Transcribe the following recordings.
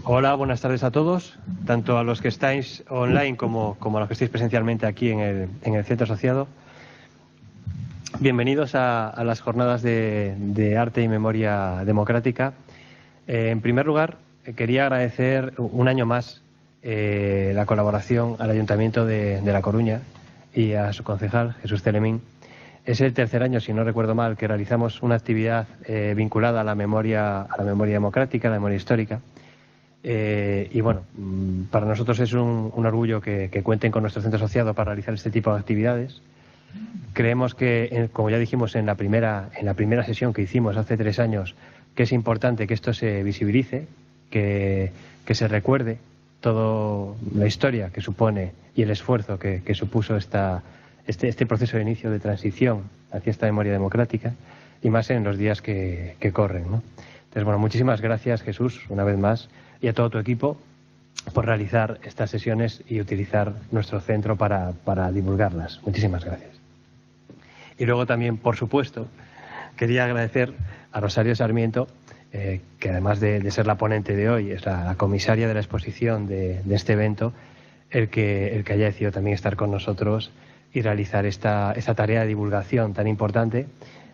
Hola, buenas tardes a todos, tanto a los que estáis online como a los que estáis presencialmente aquí en el Centro Asociado. Bienvenidos a las jornadas de arte y memoria democrática. En primer lugar, quería agradecer un año más la colaboración al Ayuntamiento de La Coruña y a su concejal, Jesús Celemín. Es el tercer año, si no recuerdo mal, que realizamos una actividad vinculada a la memoria democrática, a la memoria histórica. Y bueno, para nosotros es un orgullo que cuenten con nuestro centro asociado para realizar este tipo de actividades. Creemos que, como ya dijimos en la primera sesión que hicimos hace 3 años, que es importante que esto se visibilice, que se recuerde toda la historia que supone y el esfuerzo que supuso este proceso de inicio de transición hacia esta memoria democrática, y más en los días que corren, ¿no? Entonces, bueno, muchísimas gracias, Jesús, una vez más, y a todo tu equipo por realizar estas sesiones y utilizar nuestro centro para divulgarlas. Muchísimas gracias. Y luego también, por supuesto, quería agradecer a Rosario Sarmiento, que además de ser la ponente de hoy, es la comisaria de la exposición de este evento, el que haya decidido también estar con nosotros y realizar esta tarea de divulgación tan importante,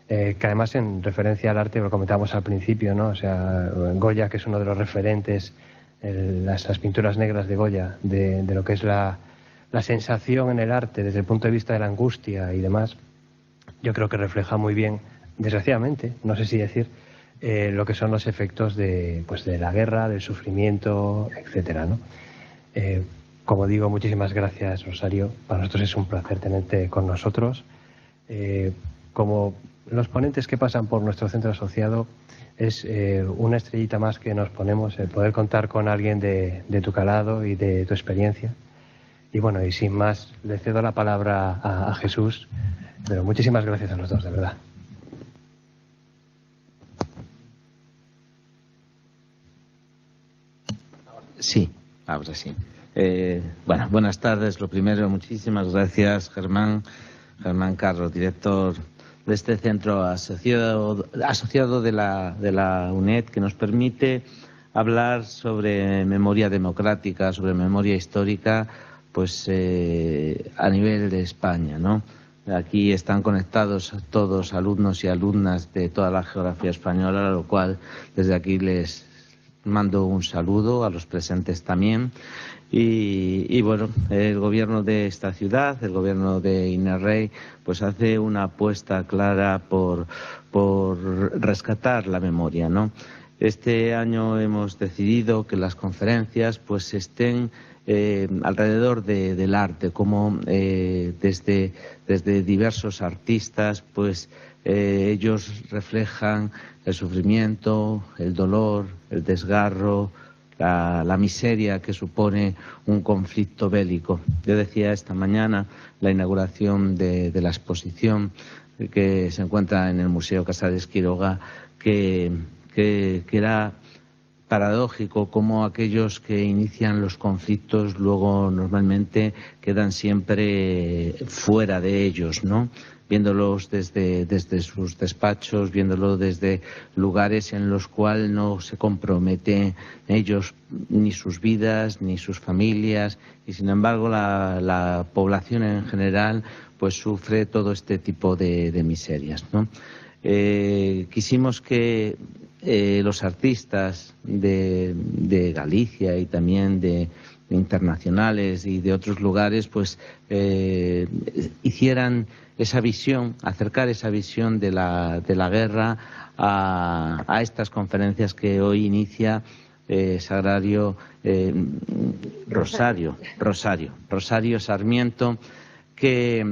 que además, en referencia al arte, lo comentábamos al principio, ¿no? O sea, Goya, que es uno de los referentes, las pinturas negras de Goya, de lo que es la sensación en el arte desde el punto de vista de la angustia y demás, yo creo que refleja muy bien, desgraciadamente, no sé si decir, lo que son los efectos de la guerra, del sufrimiento, etcétera, ¿no? Como digo, muchísimas gracias, Rosario. Para nosotros es un placer tenerte con nosotros. Como los ponentes que pasan por nuestro centro asociado, es una estrellita más que nos ponemos, el poder contar con alguien de tu calado y de tu experiencia. Y bueno, y sin más, le cedo la palabra a Jesús, pero muchísimas gracias a los dos, de verdad. Sí, ahora sí. Bueno, buenas tardes. Lo primero, muchísimas gracias, Germán Carros, director de este centro asociado de la UNED, que nos permite hablar sobre memoria democrática, sobre memoria histórica, pues a nivel de España, ¿no? Aquí están conectados todos alumnos y alumnas de toda la geografía española, a lo cual desde aquí les mando un saludo a los presentes también. Y bueno, el gobierno de esta ciudad, el gobierno de Inés Rey, pues hace una apuesta clara por rescatar la memoria, ¿no? Este año hemos decidido que las conferencias pues estén alrededor del arte, como desde diversos artistas, pues ellos reflejan el sufrimiento, el dolor, el desgarro, la miseria que supone un conflicto bélico. Yo decía esta mañana, la inauguración de la exposición que se encuentra en el Museo Casares Quiroga, que era paradójico cómo aquellos que inician los conflictos luego normalmente quedan siempre fuera de ellos, ¿no? Viéndolos desde sus despachos, viéndolo desde lugares en los cuales no se comprometen ellos, ni sus vidas, ni sus familias, y sin embargo la población en general pues sufre todo este tipo de miserias, ¿no? Quisimos que los artistas de Galicia y también de internacionales y de otros lugares pues hicieran esa visión, acercar esa visión de la guerra a estas conferencias que hoy inicia Rosario Sarmiento, que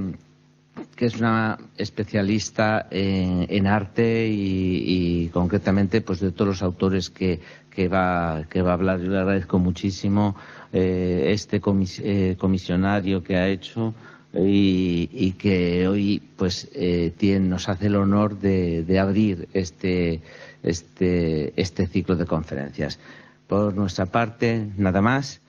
es una especialista en arte y concretamente pues de todos los autores que va a hablar. Yo le agradezco muchísimo este comisionario que ha hecho y que hoy pues nos hace el honor de abrir este ciclo de conferencias. Por nuestra parte, nada más.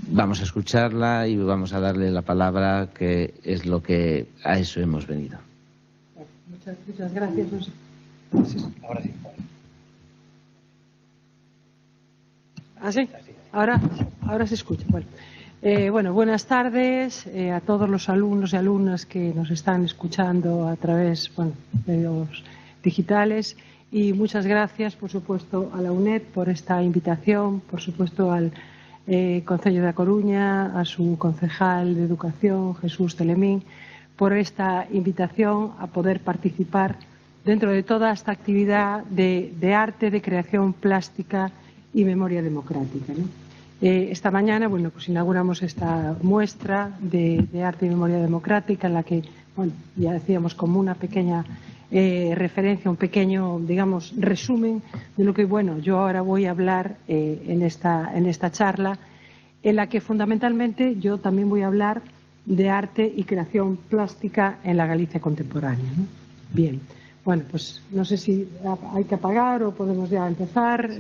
Vamos a escucharla y vamos a darle la palabra, que es lo que a eso hemos venido. Muchas gracias. Ahora sí. ¿Así? Ahora se escucha. Bueno, buenas tardes a todos los alumnos y alumnas que nos están escuchando a través de los digitales, y muchas gracias, por supuesto, a la UNED por esta invitación, por supuesto al Concello da Coruña, a su concejal de Educación, Jesús Telemín, por esta invitación a poder participar dentro de toda esta actividad de arte, de creación plástica y memoria democrática, ¿no? Esta mañana, pues inauguramos esta muestra de arte y memoria democrática en la que, ya decíamos, como una pequeña referencia, un pequeño, digamos, resumen de lo que, yo ahora voy a hablar en esta charla, en la que fundamentalmente yo también voy a hablar de arte y creación plástica en la Galicia contemporánea, ¿no? Bien, pues no sé si hay que apagar o podemos ya empezar.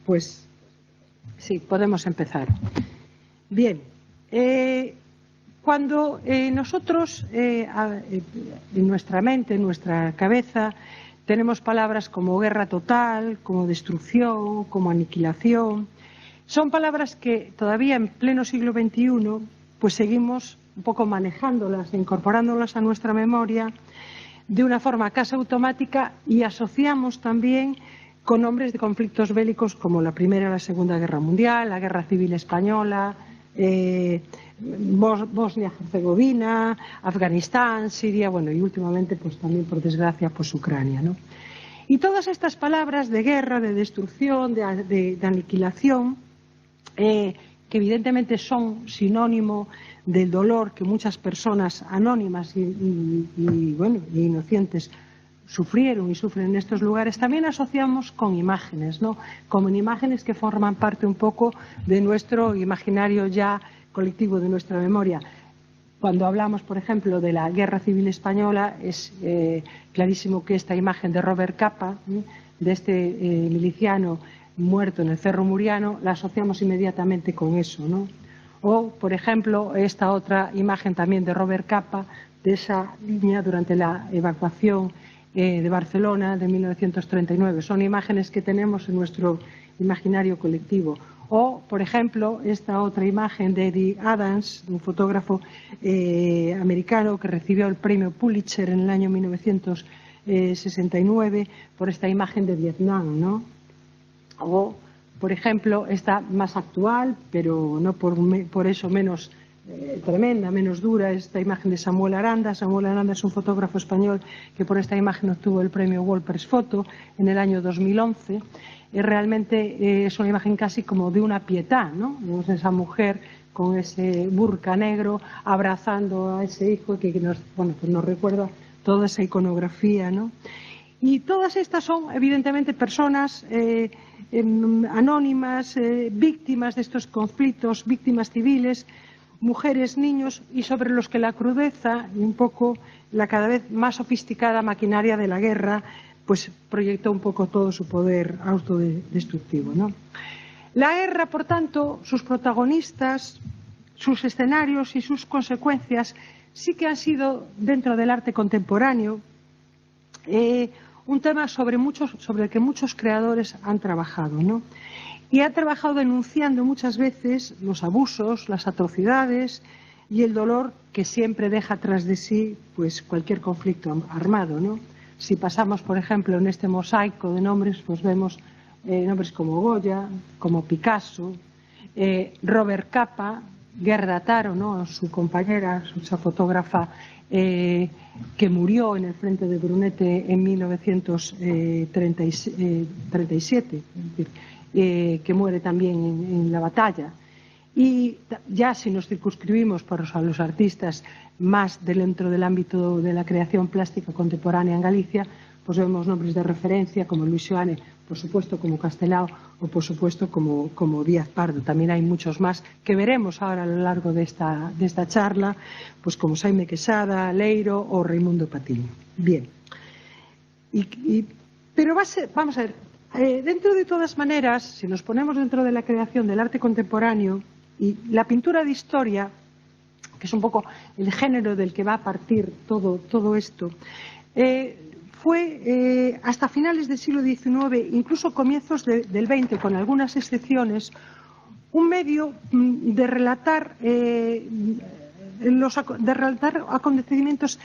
Pues sí, podemos empezar. Bien, cuando nosotros en nuestra mente, en nuestra cabeza, tenemos palabras como guerra total, como destrucción, como aniquilación, son palabras que todavía en pleno siglo XXI pues seguimos un poco manejándolas e incorporándolas a nuestra memoria de una forma casi automática, y asociamos también con nombres de conflictos bélicos como la Primera y la Segunda Guerra Mundial, la Guerra Civil Española, Bosnia-Herzegovina, Afganistán, Siria, y últimamente pues también, por desgracia, pues Ucrania, ¿no? Y todas estas palabras de guerra, de destrucción, de aniquilación, que evidentemente son sinónimo del dolor que muchas personas anónimas y inocentes sufrieron y sufren en estos lugares, también asociamos con imágenes, ¿no? Como imágenes que forman parte un poco de nuestro imaginario ya colectivo, de nuestra memoria. Cuando hablamos, por ejemplo, de la Guerra Civil Española, es clarísimo que esta imagen de Robert Capa, de este miliciano muerto en el Cerro Muriano, la asociamos inmediatamente con eso, ¿no? O, por ejemplo, esta otra imagen también de Robert Capa, de esa niña durante la evacuación de Barcelona de 1939. Son imágenes que tenemos en nuestro imaginario colectivo. O, por ejemplo, esta otra imagen de Eddie Adams, un fotógrafo americano que recibió el premio Pulitzer en el año 1969 por esta imagen de Vietnam, ¿no? O, por ejemplo, esta más actual, pero no por eso menos tremenda, menos dura, esta imagen de Samuel Aranda. Samuel Aranda es un fotógrafo español que por esta imagen obtuvo el premio Wolpers Photo en el año 2011. Realmente es una imagen casi como de una pietà, ¿no? Vemos a esa mujer con ese burka negro abrazando a ese hijo que nos recuerda toda esa iconografía, ¿no? Y todas estas son evidentemente personas anónimas, víctimas de estos conflictos, víctimas civiles, mujeres, niños, y sobre los que la crudeza y un poco la cada vez más sofisticada maquinaria de la guerra pues proyectó un poco todo su poder autodestructivo, ¿no? La guerra, por tanto, sus protagonistas, sus escenarios y sus consecuencias sí que han sido, dentro del arte contemporáneo, un tema sobre el que muchos creadores han trabajado, ¿no? Y han trabajado denunciando muchas veces los abusos, las atrocidades y el dolor que siempre deja tras de sí pues cualquier conflicto armado, ¿no? Si pasamos, por ejemplo, en este mosaico de nombres, pues vemos nombres como Goya, como Picasso, Robert Capa, Gerda Taro, ¿no? Su compañera, esa fotógrafa que murió en el frente de Brunete en 1937, es decir, que muere también en la batalla. Y ya si nos circunscribimos a los artistas más dentro del ámbito de la creación plástica contemporánea en Galicia, pues vemos nombres de referencia como Luis Xoane, por supuesto como Castelao o por supuesto como Díaz Pardo. También hay muchos más que veremos ahora a lo largo de esta charla, pues como Xaime Quesada, Leiro o Raimundo Patiño. Bien, pero vamos a ver, dentro de todas maneras, si nos ponemos dentro de la creación del arte contemporáneo y la pintura de historia, que es un poco el género del que va a partir todo esto, fue hasta finales del siglo XIX, incluso comienzos del XX, con algunas excepciones, un medio de relatar acontecimientos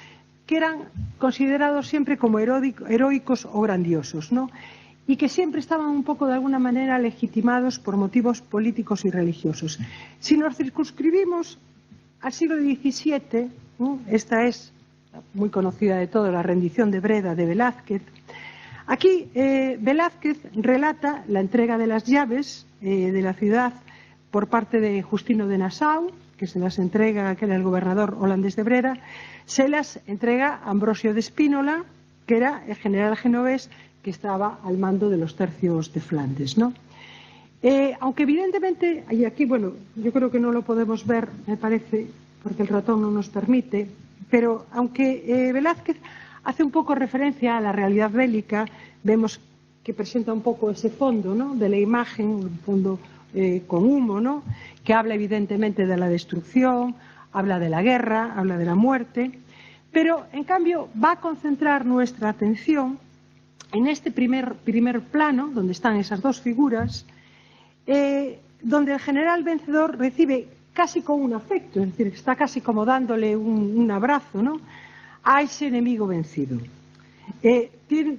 que eran considerados siempre como heroicos o grandiosos, ¿no? Y que siempre estaban un poco de alguna manera legitimados por motivos políticos y religiosos. Si nos circunscribimos al siglo XVII, ¿no? Esta es muy conocida de todo, la rendición de Breda de Velázquez. Aquí Velázquez relata la entrega de las llaves de la ciudad por parte de Justino de Nassau, que se las entrega, que era el gobernador holandés de Breda, se las entrega a Ambrosio de Spínola, que era el general genovés que estaba al mando de los tercios de Flandes, ¿no? Aunque evidentemente, y aquí, bueno, yo creo que no lo podemos ver, me parece, porque el ratón no nos permite, pero aunque Velázquez hace un poco referencia a la realidad bélica, vemos que presenta un poco ese fondo, ¿no?, de la imagen, un fondo con humo, ¿no?, que habla evidentemente de la destrucción, habla de la guerra, habla de la muerte, pero en cambio va a concentrar nuestra atención en este primer plano, donde están esas dos figuras, donde el general vencedor recibe casi con un afecto, es decir, está casi como dándole un abrazo, ¿no?, a ese enemigo vencido.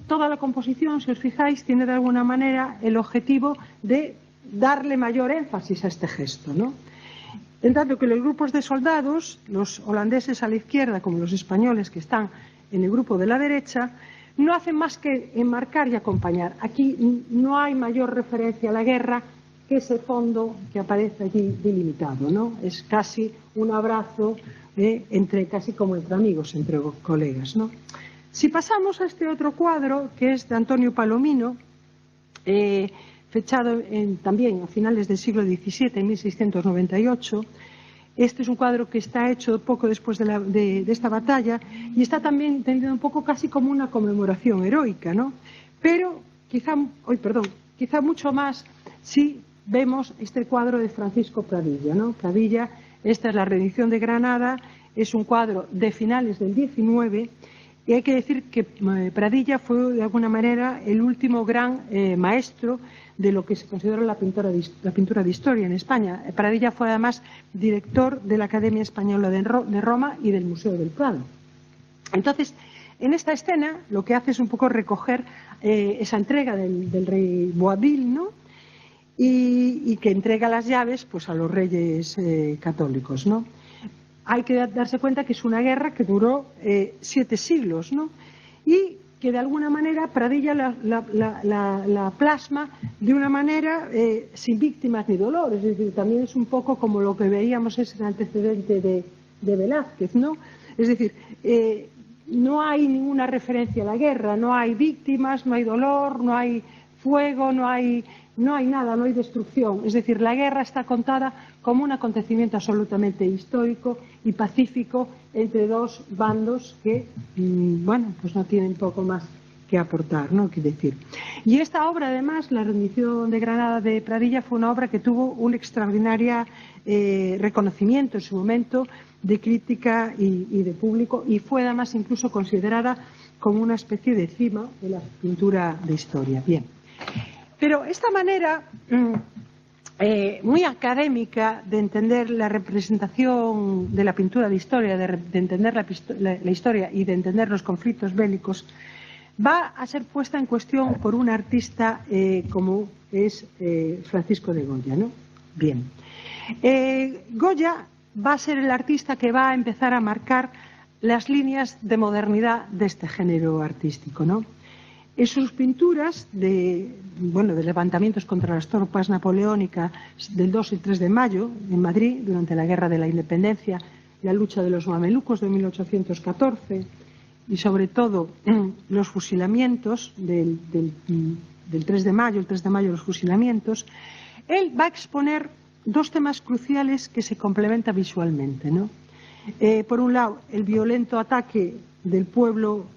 Toda la composición, si os fijáis, tiene de alguna manera el objetivo de darle mayor énfasis a este gesto, ¿no? En tanto que los grupos de soldados, los holandeses a la izquierda como los españoles que están en el grupo de la derecha, no hacen más que enmarcar y acompañar. Aquí no hay mayor referencia a la guerra que ese fondo que aparece allí delimitado, ¿no? Es casi un abrazo casi como entre amigos, entre colegas, ¿no? Si pasamos a este otro cuadro, que es de Antonio Palomino, fechado también a finales del siglo XVII, en 1698. Este es un cuadro que está hecho poco después de esta batalla y está también entendido un poco casi como una conmemoración heroica, ¿no? Pero quizá mucho más si vemos este cuadro de Francisco Pradilla, ¿no? Pradilla, esta es la rendición de Granada, es un cuadro de finales del XIX. Y hay que decir que Pradilla fue de alguna manera el último gran maestro de lo que se considera la pintura de historia en España. Pradilla fue además director de la Academia Española de Roma y del Museo del Prado. Entonces, en esta escena lo que hace es un poco recoger esa entrega del rey Boabdil, ¿no?, y que entrega las llaves pues a los reyes católicos, ¿no? Hay que darse cuenta que es una guerra que duró 7 siglos, ¿no?, y que de alguna manera Pradilla la plasma de una manera sin víctimas ni dolor. Es decir, también es un poco como lo que veíamos ese antecedente de Velázquez, ¿no? Es decir, no hay ninguna referencia a la guerra, no hay víctimas, no hay dolor, no hay fuego, no hay nada, no hay destrucción. Es decir, la guerra está contada como un acontecimiento absolutamente histórico y pacífico entre dos bandos que, bueno, pues no tienen poco más que aportar, ¿no?, que decir. Y esta obra, además, la rendición de Granada de Pradilla, fue una obra que tuvo un extraordinario reconocimiento en su momento de crítica y de público, y fue además incluso considerada como una especie de cima de la pintura de historia. Bien. Pero esta manera muy académica de entender la representación de la pintura de historia, de entender la historia y de entender los conflictos bélicos, va a ser puesta en cuestión por un artista como es Francisco de Goya, ¿no? Bien. Goya va a ser el artista que va a empezar a marcar las líneas de modernidad de este género artístico, ¿no? En sus pinturas de levantamientos contra las tropas napoleónicas del 2 y 3 de mayo en Madrid durante la Guerra de la Independencia, la lucha de los mamelucos de 1814 y sobre todo los fusilamientos del 3 de mayo, el 3 de mayo los fusilamientos, él va a exponer dos temas cruciales que se complementan visualmente, ¿no? Por un lado, el violento ataque del pueblo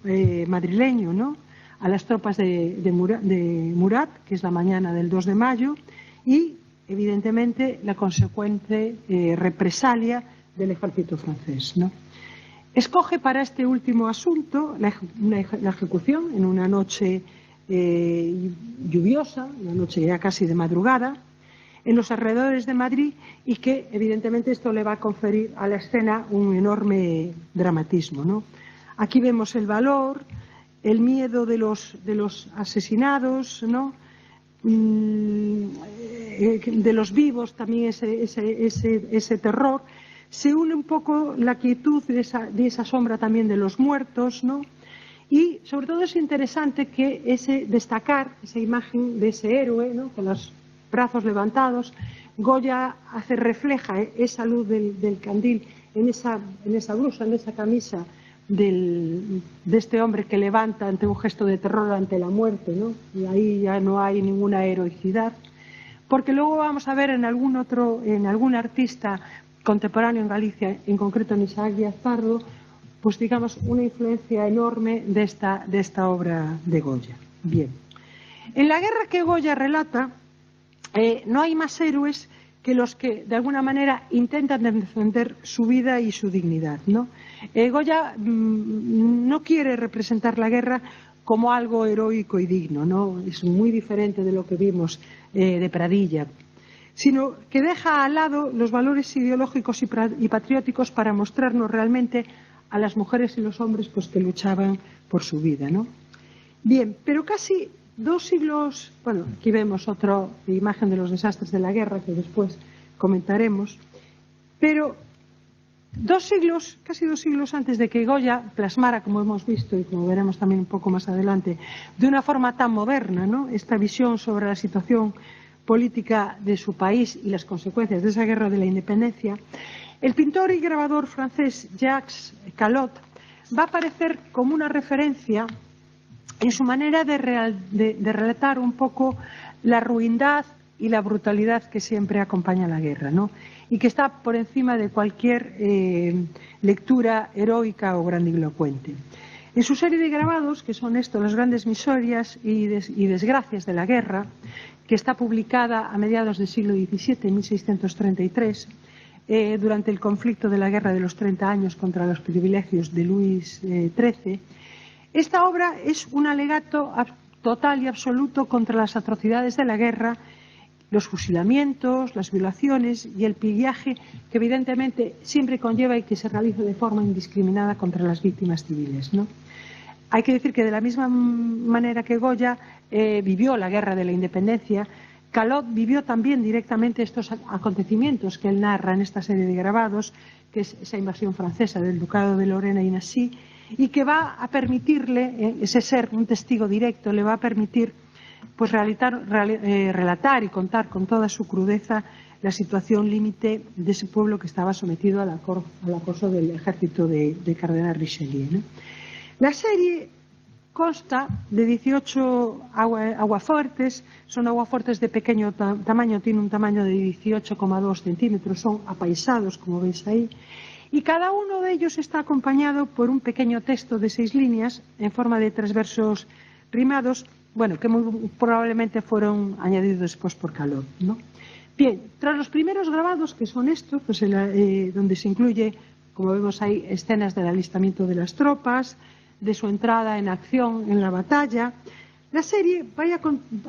madrileño, ¿no?, a las tropas de Murat, que es la mañana del 2 de mayo, y evidentemente la consecuente represalia del ejército francés, ¿no? Escoge para este último asunto la ejecución en una noche lluviosa, una noche ya casi de madrugada, en los alrededores de Madrid, y que evidentemente esto le va a conferir a la escena un enorme dramatismo, ¿no? Aquí vemos el valor, el miedo de los asesinados, ¿no? De los vivos también ese terror. Se une un poco la quietud de esa sombra también de los muertos, ¿no? Y sobre todo es interesante que destacar esa imagen de ese héroe, ¿no?, con los brazos levantados. Goya refleja esa luz del candil en esa blusa, en esa camisa de este hombre que levanta ante un gesto de terror ante la muerte, ¿no? Y ahí ya no hay ninguna heroicidad, porque luego vamos a ver en algún artista contemporáneo en Galicia, en concreto en Isaac Díaz Pardo, pues digamos una influencia enorme de esta obra de Goya. Bien, en la guerra que Goya relata no hay más héroes que los que de alguna manera intentan defender su vida y su dignidad, ¿no? Goya no quiere representar la guerra como algo heroico y digno, ¿no? Es muy diferente de lo que vimos de Pradilla, sino que deja al lado los valores ideológicos y patrióticos para mostrarnos realmente a las mujeres y los hombres pues que luchaban por su vida, ¿no? Bien, pero casi 2 siglos, bueno, aquí vemos otra imagen de los desastres de la guerra que después comentaremos, pero casi 2 siglos antes de que Goya plasmara, como hemos visto y como veremos también un poco más adelante, de una forma tan moderna, ¿no?, esta visión sobre la situación política de su país y las consecuencias de esa guerra de la independencia, el pintor y grabador francés Jacques Callot va a aparecer como una referencia en su manera de relatar un poco la ruindad y la brutalidad que siempre acompaña a la guerra, ¿no?, y que está por encima de cualquier lectura heroica o grandilocuente. En su serie de grabados, que son estos, las grandes miserias y desgracias de la guerra, que está publicada a mediados del siglo XVII, en 1633, durante el conflicto de la Guerra de los 30 años contra los privilegios de Luis XIII, esta obra es un alegato total y absoluto contra las atrocidades de la guerra, los fusilamientos, las violaciones y el pillaje que evidentemente siempre conlleva y que se realiza de forma indiscriminada contra las víctimas civiles, ¿no? Hay que decir que de la misma manera que Goya vivió la guerra de la independencia, Callot vivió también directamente estos acontecimientos que él narra en esta serie de grabados, que es esa invasión francesa del Ducado de Lorena y Nassau, y que va a permitirle, ese ser un testigo directo, le va a permitir pues relatar y contar con toda su crudeza la situación límite de ese pueblo que estaba sometido al acoso del ejército de Cardenal Richelieu, ¿no? La serie consta de 18 aguafuertes, son aguafuertes de pequeño tamaño, tiene un tamaño de 18,2 centímetros, son apaisados, como veis ahí, y cada uno de ellos está acompañado por un pequeño texto de 6 líneas en forma de 3 versos rimados, bueno, que muy probablemente fueron añadidos después por Callot, ¿no? Bien, tras los primeros grabados, que son estos, pues donde se incluye, como vemos ahí, escenas del alistamiento de las tropas, de su entrada en acción en la batalla, la serie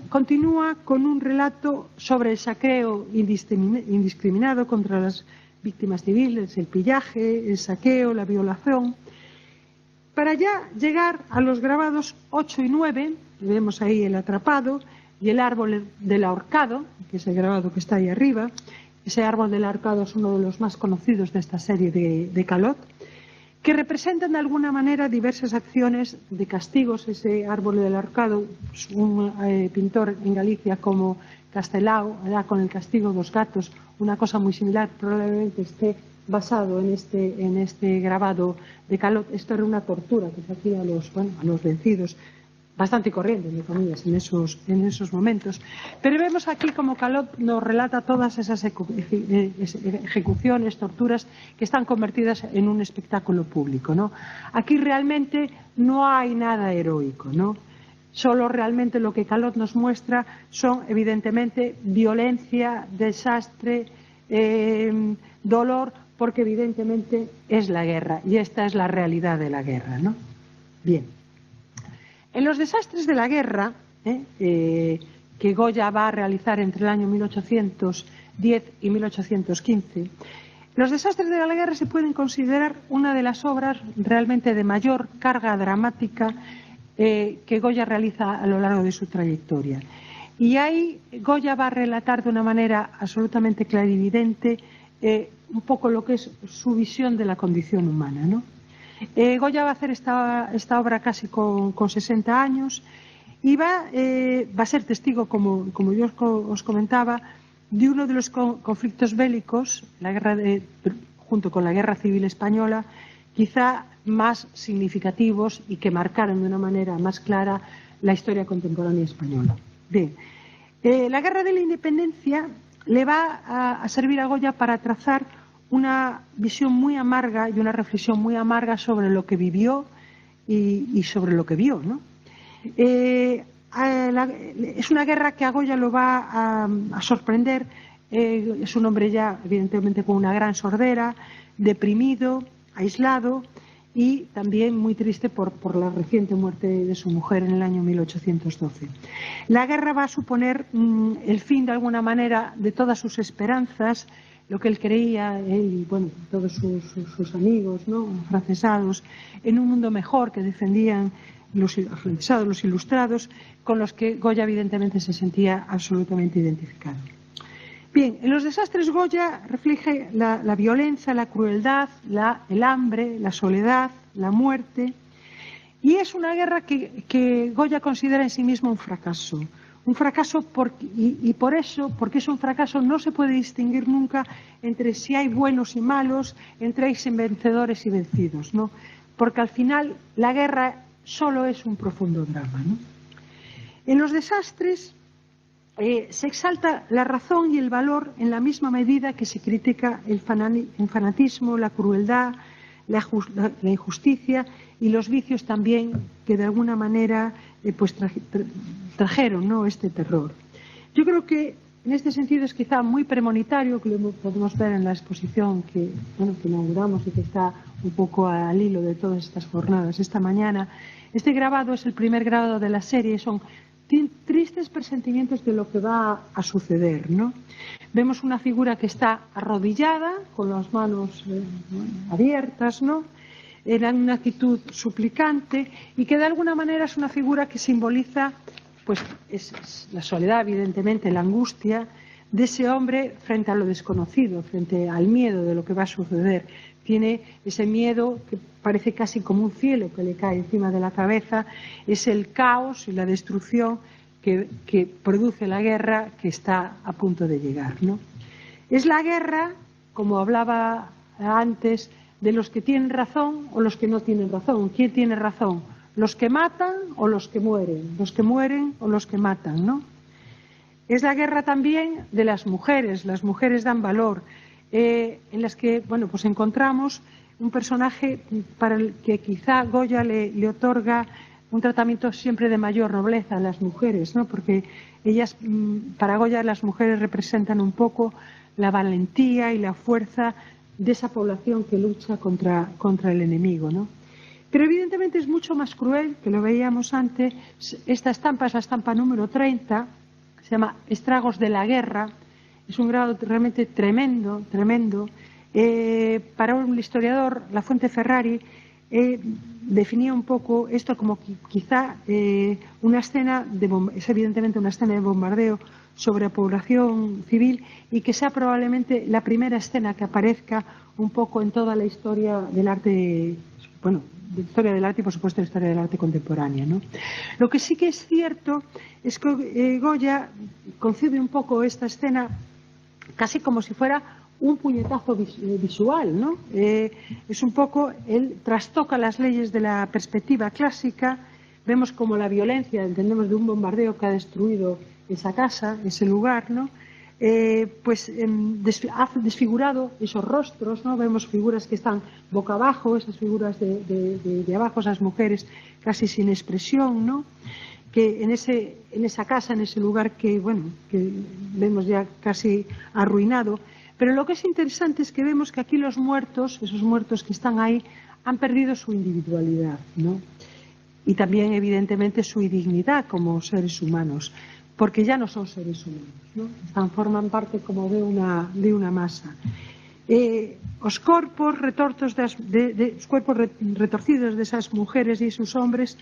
continúa con un relato sobre el saqueo indiscriminado contra las víctimas civiles, el pillaje, el saqueo, la violación, para ya llegar a los grabados 8 y 9, vemos ahí el atrapado y el árbol del ahorcado, que es el grabado que está ahí arriba. Ese árbol del ahorcado es uno de los más conocidos de esta serie de Callot, que representan de alguna manera diversas acciones de castigos. Ese árbol del ahorcado, un pintor en Galicia como Castelao, con el castigo dos gatos, una cosa muy similar, probablemente esté basado en este grabado de Callot. Esto era una tortura que se hacía a los vencidos, bastante corriente, entre comillas, en esos momentos. Pero vemos aquí como Callot nos relata todas esas ejecuciones, torturas, que están convertidas en un espectáculo público, ¿no? Aquí realmente no hay nada heroico, ¿no? Solo realmente lo que Callot nos muestra son, evidentemente, violencia, desastre, dolor porque evidentemente es la guerra y esta es la realidad de la guerra, ¿no? Bien. En los desastres de la guerra, que Goya va a realizar entre el año 1810 y 1815, los desastres de la guerra se pueden considerar una de las obras realmente de mayor carga dramática que Goya realiza a lo largo de su trayectoria. Y ahí Goya va a relatar de una manera absolutamente clarividente un poco lo que es su visión de la condición humana, ¿no? Goya va a hacer esta obra casi con 60 años y va a ser testigo, como yo os comentaba, de uno de los conflictos bélicos, junto con la Guerra Civil Española, quizá más significativos y que marcaron de una manera más clara la historia contemporánea española. Bien, la Guerra de la Independencia le va a servir a Goya para trazar una visión muy amarga y una reflexión muy amarga sobre lo que vivió y sobre lo que vio, ¿no? Es una guerra que a Goya lo va a sorprender. Es un hombre ya evidentemente con una gran sordera, deprimido, aislado y también muy triste por la reciente muerte de su mujer en el año 1812. La guerra va a suponer el fin de alguna manera de todas sus esperanzas, lo que él creía, él y bueno, todos sus amigos, ¿no?, afrancesados, en un mundo mejor que defendían los afrancesados, los ilustrados, con los que Goya evidentemente se sentía absolutamente identificado. Bien, en los desastres Goya refleja la violencia, la crueldad, el hambre, la soledad, la muerte, y es una guerra que Goya considera en sí mismo un fracaso. Un fracaso y por eso, porque es un fracaso, no se puede distinguir nunca entre si hay buenos y malos, entre hay vencedores y vencidos, ¿no? Porque al final la guerra solo es un profundo drama, ¿no? En los desastres se exalta la razón y el valor en la misma medida que se critica el fanatismo, la crueldad, la injusticia y los vicios también que de alguna manera pues trajeron, ¿no?, este terror. Yo creo que en este sentido es quizá muy premonitorio, que lo podemos ver en la exposición que inauguramos y que está un poco al hilo de todas estas jornadas esta mañana. Este grabado es el primer grabado de la serie, son tristes presentimientos de lo que va a suceder, ¿no? Vemos una figura que está arrodillada, con las manos abiertas, ¿no?, en una actitud suplicante, y que de alguna manera es una figura que simboliza pues es la soledad, evidentemente, la angustia de ese hombre frente a lo desconocido, frente al miedo de lo que va a suceder. Tiene ese miedo que parece casi como un cielo que le cae encima de la cabeza, es el caos y la destrucción que produce la guerra que está a punto de llegar, ¿no? Es la guerra, como hablaba antes, de los que tienen razón o los que no tienen razón. ¿Quién tiene razón? ¿Los que matan o los que mueren? ¿Los que mueren o los que matan, no? Es la guerra también de las mujeres dan valor, en las que, bueno, pues encontramos un personaje para el que quizá Goya le otorga un tratamiento siempre de mayor nobleza a las mujeres, ¿no? Porque ellas, para Goya, las mujeres representan un poco la valentía y la fuerza de esa población que lucha contra el enemigo, ¿no? Pero evidentemente es mucho más cruel, que lo veíamos antes. Esta estampa es la estampa número 30, se llama Estragos de la guerra. Es un grado realmente tremendo, tremendo. Para un historiador, Lafuente Ferrari definía un poco esto como quizá una escena, es evidentemente una escena de bombardeo sobre la población civil, y que sea probablemente la primera escena que aparezca un poco en toda la historia del arte, bueno, de historia del arte y por supuesto la historia del arte contemporánea, ¿no? Lo que sí que es cierto es que Goya concibe un poco esta escena casi como si fuera un puñetazo visual, ¿no? Es un poco, él trastoca las leyes de la perspectiva clásica. Vemos como la violencia, entendemos, de un bombardeo que ha destruido esa casa, ese lugar, ¿no? Ha desfigurado esos rostros, ¿no? Vemos figuras que están boca abajo, esas figuras de abajo, esas mujeres casi sin expresión, ¿no? Que en esa casa, en ese lugar que, bueno, que vemos ya casi arruinado, Pero lo que es interesante es que vemos que aquí los muertos, esos muertos que están ahí, han perdido su individualidad, ¿no? Y también, evidentemente, su dignidad como seres humanos, porque ya no son seres humanos, ¿no? Forman parte como de una masa. Os corpos retorcidos de esas mujeres y esos hombres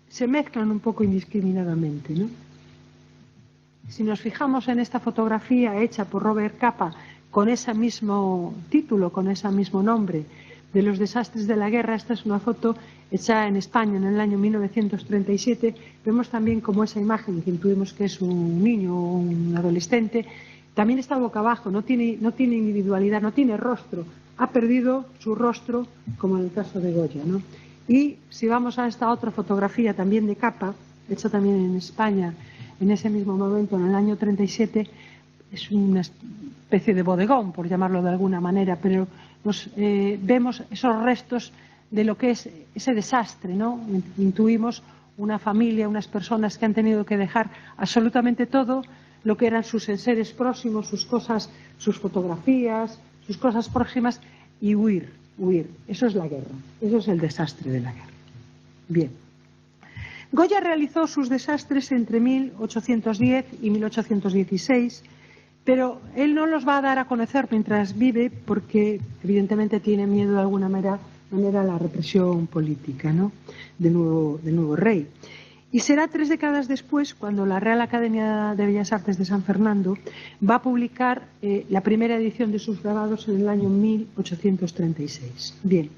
se mezclan un poco indiscriminadamente, ¿no? Si nos fijamos en esta fotografía hecha por Robert Capa con ese mismo título, con ese mismo nombre, de los desastres de la guerra, esta es una foto hecha en España en el año 1937, vemos también como esa imagen, que intuimos que es un niño o un adolescente, también está boca abajo, no tiene individualidad, no tiene rostro, ha perdido su rostro, como en el caso de Goya, ¿no? Y si vamos a esta otra fotografía también de Capa, hecha también en España, en ese mismo momento, en el año 37, es una especie de bodegón, por llamarlo de alguna manera, pero vemos esos restos de lo que es ese desastre, ¿no? Intuimos una familia, unas personas que han tenido que dejar absolutamente todo lo que eran sus enseres próximos, sus cosas, sus fotografías, sus cosas próximas, y huir. Eso es la guerra, eso es el desastre de la guerra. Bien. Goya realizó sus desastres entre 1810 y 1816, pero él no los va a dar a conocer mientras vive porque evidentemente tiene miedo de alguna manera a la represión política, ¿no? del nuevo rey. Y será 3 décadas después cuando la Real Academia de Bellas Artes de San Fernando va a publicar la primera edición de sus grabados en el año 1836. Bien,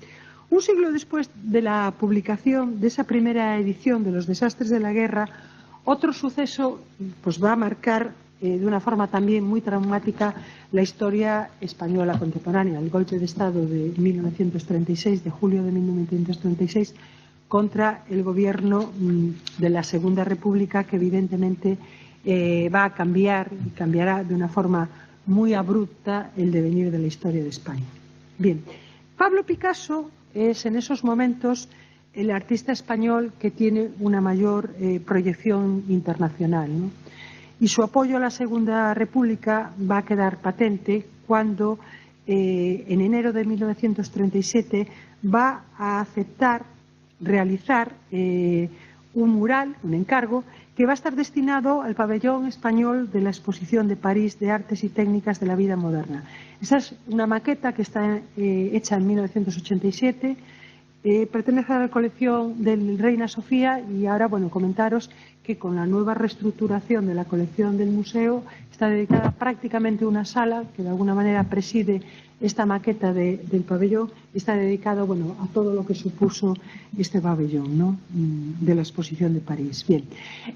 un siglo después de la publicación de esa primera edición de los desastres de la guerra, otro suceso pues va a marcar de una forma también muy traumática la historia española contemporánea, el golpe de Estado de 1936, de julio de 1936, contra el gobierno de la Segunda República, que evidentemente va a cambiar y cambiará de una forma muy abrupta el devenir de la historia de España. Bien, Pablo Picasso es en esos momentos el artista español que tiene una mayor proyección internacional, ¿no? Y su apoyo a la Segunda República va a quedar patente cuando en enero de 1937 va a aceptar realizar un mural, un encargo, que va a estar destinado al pabellón español de la Exposición de París de Artes y Técnicas de la Vida Moderna. Esa es una maqueta que está hecha en 1987, pertenece a la colección del Reina Sofía y ahora, bueno, comentaros que con la nueva reestructuración de la colección del museo está dedicada prácticamente una sala que de alguna manera preside esta maqueta del pabellón, está dedicado, bueno, a todo lo que supuso este pabellón, ¿no?, de la Exposición de París. Bien,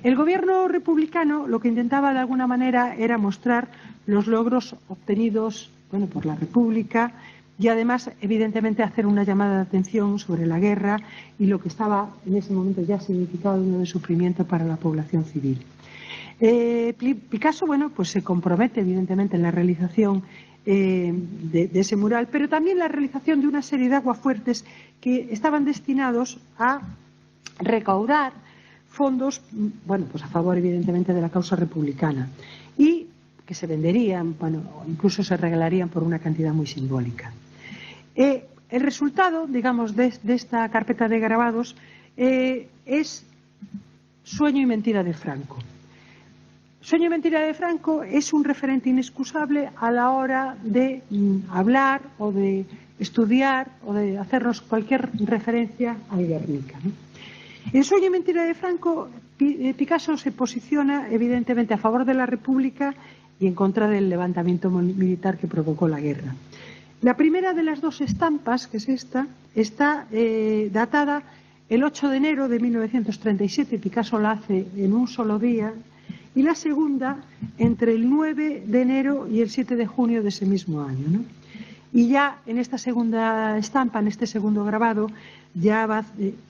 el gobierno republicano lo que intentaba de alguna manera era mostrar los logros obtenidos, bueno, por la República y además, evidentemente, hacer una llamada de atención sobre la guerra y lo que estaba en ese momento ya significado de sufrimiento para la población civil. Picasso, bueno, pues se compromete evidentemente en la realización de ese mural, pero también la realización de una serie de aguafuertes que estaban destinados a recaudar fondos, bueno, pues a favor evidentemente de la causa republicana y que se venderían, bueno, incluso se regalarían por una cantidad muy simbólica. El resultado, digamos, de esta carpeta de grabados es Sueño y mentira de Franco. Sueño y mentira de Franco es un referente inexcusable a la hora de hablar o de estudiar o de hacernos cualquier referencia al Guernica, ¿no? En Sueño y mentira de Franco, Picasso se posiciona evidentemente a favor de la República y en contra del levantamiento militar que provocó la guerra. La primera de las dos estampas, que es esta, está datada el 8 de enero de 1937, Picasso la hace en un solo día, y la segunda entre el 9 de enero y el 7 de junio de ese mismo año, ¿no? Y ya en esta segunda estampa, en este segundo grabado, ya va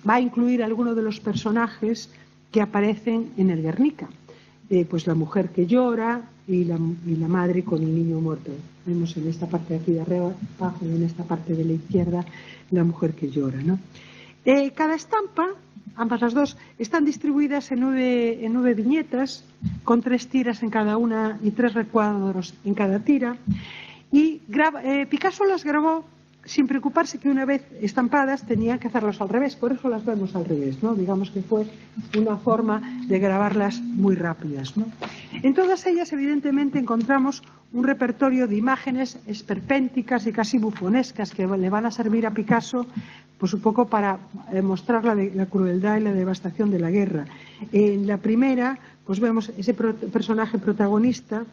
a incluir algunos de los personajes que aparecen en el Guernica. Pues la mujer que llora y la madre con el niño muerto. Vemos en esta parte de aquí de arriba, abajo, y en esta parte de la izquierda, la mujer que llora, ¿no? Cada estampa, ambas las dos, están distribuidas en nueve viñetas, con 3 tiras en cada una y 3 recuadros en cada tira. Y Picasso las grabó sin preocuparse que una vez estampadas tenían que hacerlas al revés, por eso las vemos al revés, ¿no? Digamos que fue una forma de grabarlas muy rápidas, ¿no? En todas ellas, evidentemente, encontramos un repertorio de imágenes esperpénticas y casi bufonescas que le van a servir a Picasso, pues un poco para mostrar la crueldad y la devastación de la guerra. En la primera, pues vemos ese personaje protagonista,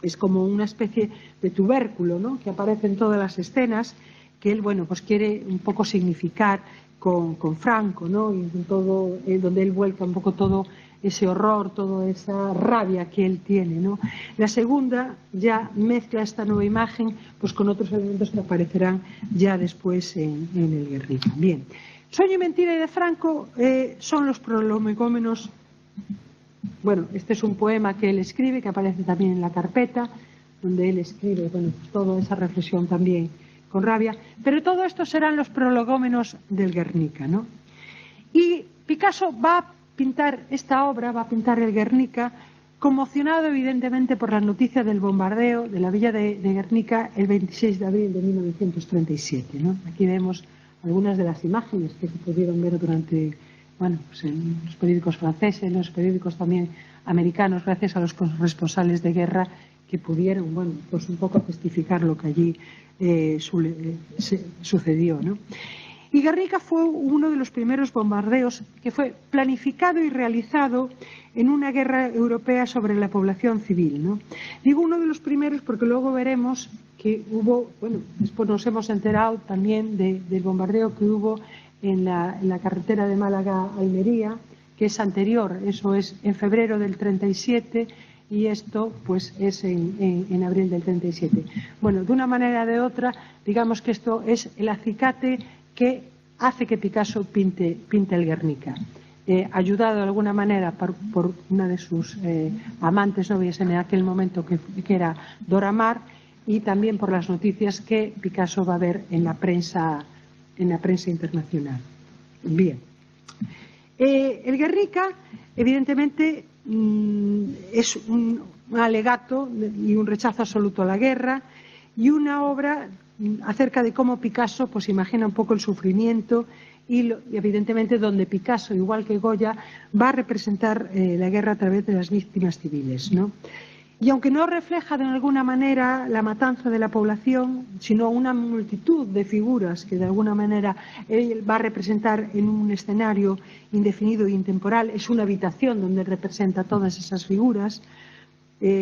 es como una especie de tubérculo, ¿no?, que aparece en todas las escenas, que él, bueno, pues quiere un poco significar con Franco, ¿no?, y todo, donde él vuelca un poco todo ese horror, toda esa rabia que él tiene, ¿no? La segunda ya mezcla esta nueva imagen pues con otros elementos que aparecerán ya después en el Guernica. Bien, Sueño y mentira de Franco son los prolegómenos. Bueno, este es un poema que él escribe, que aparece también en la carpeta, donde él escribe, bueno, pues toda esa reflexión también con rabia, pero todo esto serán los prolegómenos del Guernica, ¿no? Y Picasso va a pintar esta obra, va a pintar el Guernica, conmocionado evidentemente por la noticia del bombardeo de la villa de Guernica el 26 de abril de 1937, ¿no? Aquí vemos algunas de las imágenes que se pudieron ver durante, bueno, pues en los periódicos franceses, en los periódicos también americanos, gracias a los corresponsales de guerra que pudieron, bueno, pues un poco testificar lo que allí sucedió, ¿no? Y Guernica fue uno de los primeros bombardeos que fue planificado y realizado en una guerra europea sobre la población civil, ¿no? Digo uno de los primeros porque luego veremos que hubo, bueno, después nos hemos enterado también del bombardeo que hubo en la carretera de Málaga a Almería, que es anterior, eso es en febrero del 37 y esto pues es en abril del 37. Bueno, de una manera o de otra, digamos que esto es el acicate que hace que Picasso pinte el Guernica, ayudado de alguna manera por una de sus amantes novias en aquel momento que era Dora Maar, y también por las noticias que Picasso va a ver en la prensa internacional. Bien, el Guernica evidentemente es un alegato y un rechazo absoluto a la guerra y una obra acerca de cómo Picasso pues imagina un poco el sufrimiento y evidentemente donde Picasso, igual que Goya, va a representar la guerra a través de las víctimas civiles, ¿no? Y aunque no refleja de alguna manera la matanza de la población, sino una multitud de figuras que de alguna manera él va a representar en un escenario indefinido e intemporal, es una habitación donde representa todas esas figuras,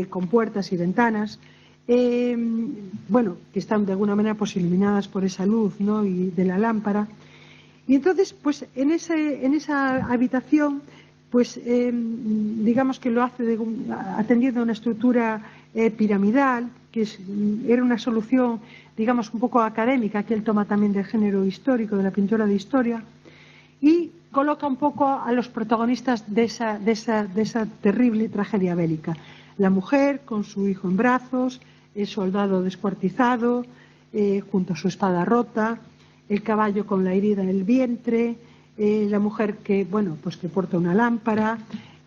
con puertas y ventanas, bueno, que están de alguna manera pues iluminadas por esa luz, ¿no?, y de la lámpara. Y entonces, pues en esa habitación, pues digamos que lo hace atendiendo a una estructura piramidal, que era una solución, digamos, un poco académica, que él toma también del género histórico, de la pintura de historia, y coloca un poco a los protagonistas de esa terrible tragedia bélica. La mujer con su hijo en brazos, el soldado descuartizado, junto a su espada rota, el caballo con la herida en el vientre, la mujer que, bueno, pues que porta una lámpara,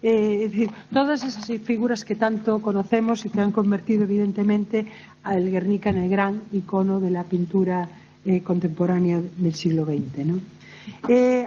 es decir, todas esas figuras que tanto conocemos y que han convertido evidentemente al Guernica en el gran icono de la pintura contemporánea del siglo XX, ¿no?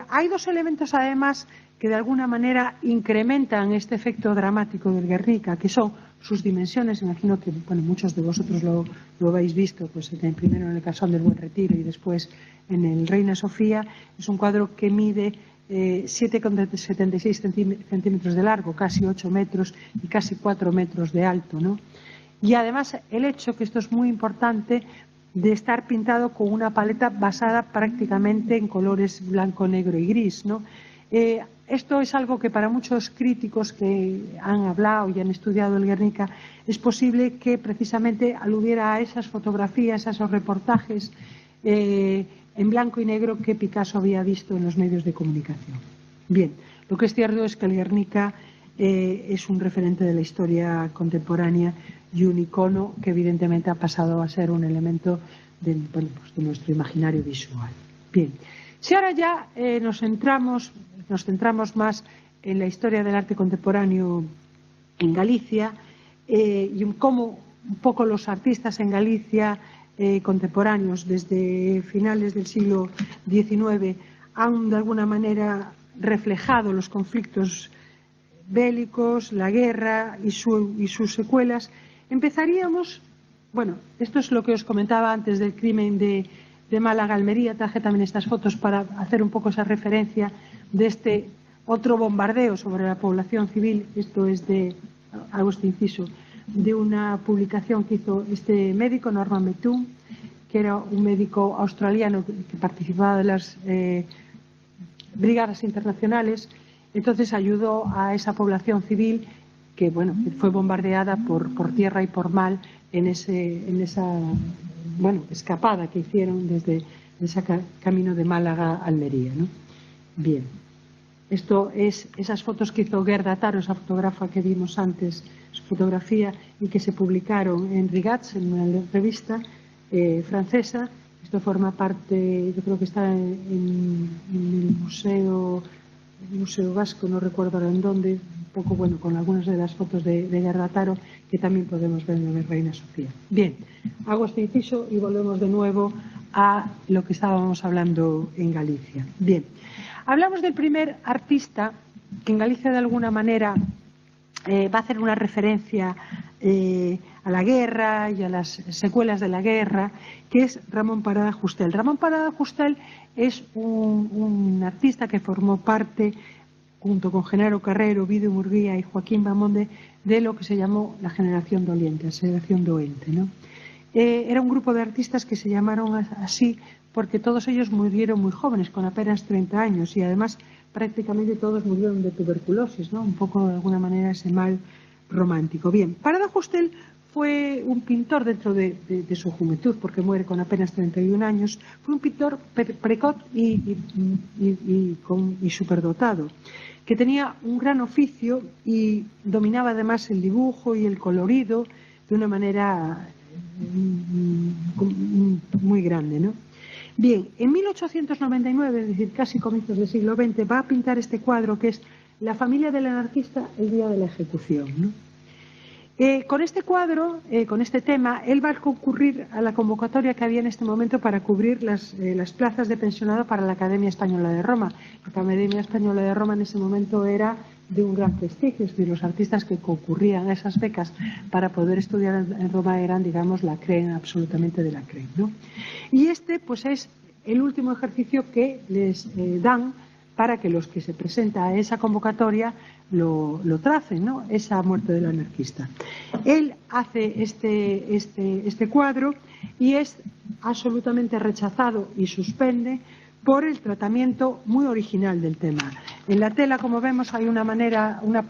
Hay dos elementos además que de alguna manera incrementan este efecto dramático del Guernica, que son sus dimensiones. Imagino que, bueno, muchos de vosotros lo habéis visto, pues primero en el Casón del Buen Retiro y después en el Reina Sofía. Es un cuadro que mide 7,76 centímetros de largo, casi 8 metros y casi 4 metros de alto, ¿no? Y además el hecho, que esto es muy importante, de estar pintado con una paleta basada prácticamente en colores blanco, negro y gris, ¿no? Esto es algo que para muchos críticos que han hablado y han estudiado el Guernica es posible que precisamente aludiera a esas fotografías, a esos reportajes en blanco y negro que Picasso había visto en los medios de comunicación. Bien, lo que es cierto es que el Guernica es un referente de la historia contemporánea y un icono que evidentemente ha pasado a ser un elemento de nuestro imaginario visual. Bien, si ahora ya nos centramos más en la historia del arte contemporáneo en Galicia y en cómo un poco los artistas en Galicia contemporáneos desde finales del siglo XIX han de alguna manera reflejado los conflictos bélicos, la guerra y sus secuelas. Empezaríamos, bueno, esto es lo que os comentaba antes del crimen de Málaga-Almería. Traje también estas fotos para hacer un poco esa referencia de este otro bombardeo sobre la población civil. Esto es hago este inciso, de una publicación que hizo este médico, Norman Bethune, que era un médico australiano que participaba de las brigadas internacionales. Entonces ayudó a esa población civil que, bueno, que fue bombardeada por tierra y por mar en esa escapada que hicieron desde ese camino de Málaga a Almería, ¿no? Bien, esto es esas fotos que hizo Gerda Taro, esa fotógrafa que vimos antes, su fotografía, y que se publicaron en Rigats, en una revista francesa. Esto forma parte, yo creo que está en el Museo Vasco, no recuerdo ahora en dónde, un poco, bueno, con algunas de las fotos de Gerda Taro, que también podemos ver en la Reina Sofía. Bien, hago este inciso y volvemos de nuevo a lo que estábamos hablando en Galicia. Bien, hablamos del primer artista que en Galicia de alguna manera va a hacer una referencia a la guerra y a las secuelas de la guerra, que es Ramón Parada Justel. Ramón Parada Justel es un artista que formó parte, junto con Genaro Carrero, Ovidio Murguía y Joaquín Bamonde, de lo que se llamó la generación doliente, la generación doente, ¿no? Era un grupo de artistas que se llamaron así porque todos ellos murieron muy jóvenes, con apenas 30 años, y además prácticamente todos murieron de tuberculosis, ¿no? Un poco de alguna manera ese mal romántico. Bien, Parada Justel fue un pintor dentro de su juventud, porque muere con apenas 31 años. Fue un pintor precoz y superdotado, que tenía un gran oficio y dominaba además el dibujo y el colorido de una manera muy grande, ¿no? Bien, en 1899, es decir, casi comienzos del siglo XX, va a pintar este cuadro que es La familia del anarquista, el día de la ejecución, ¿no? Con este cuadro, con este tema, él va a concurrir a la convocatoria que había en este momento para cubrir las plazas de pensionado para la Academia Española de Roma. La Academia Española de Roma en ese momento era de un gran prestigio, es decir, los artistas que concurrían a esas becas para poder estudiar en Roma eran, digamos, la crema absolutamente de la crema, ¿no? Y este, pues, es el último ejercicio que les dan para que los que se presentan a esa convocatoria lo tracen, ¿no? Esa muerte del anarquista. Él hace este cuadro y es absolutamente rechazado y suspende por el tratamiento muy original del tema. En la tela, como vemos, hay una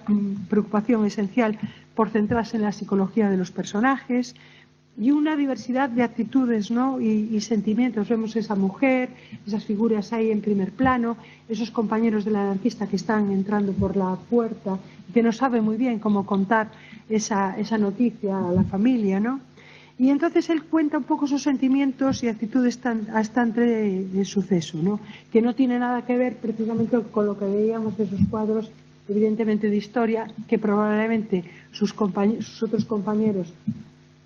preocupación esencial por centrarse en la psicología de los personajes y una diversidad de actitudes, ¿no? y sentimientos. Vemos esa mujer, esas figuras ahí en primer plano, esos compañeros del anarquista que están entrando por la puerta y que no saben muy bien cómo contar esa noticia a la familia, ¿no? Y entonces él cuenta un poco sus sentimientos y actitudes hasta entre el suceso, ¿no? Que no tiene nada que ver precisamente con lo que veíamos de esos cuadros, evidentemente de historia, que probablemente sus otros compañeros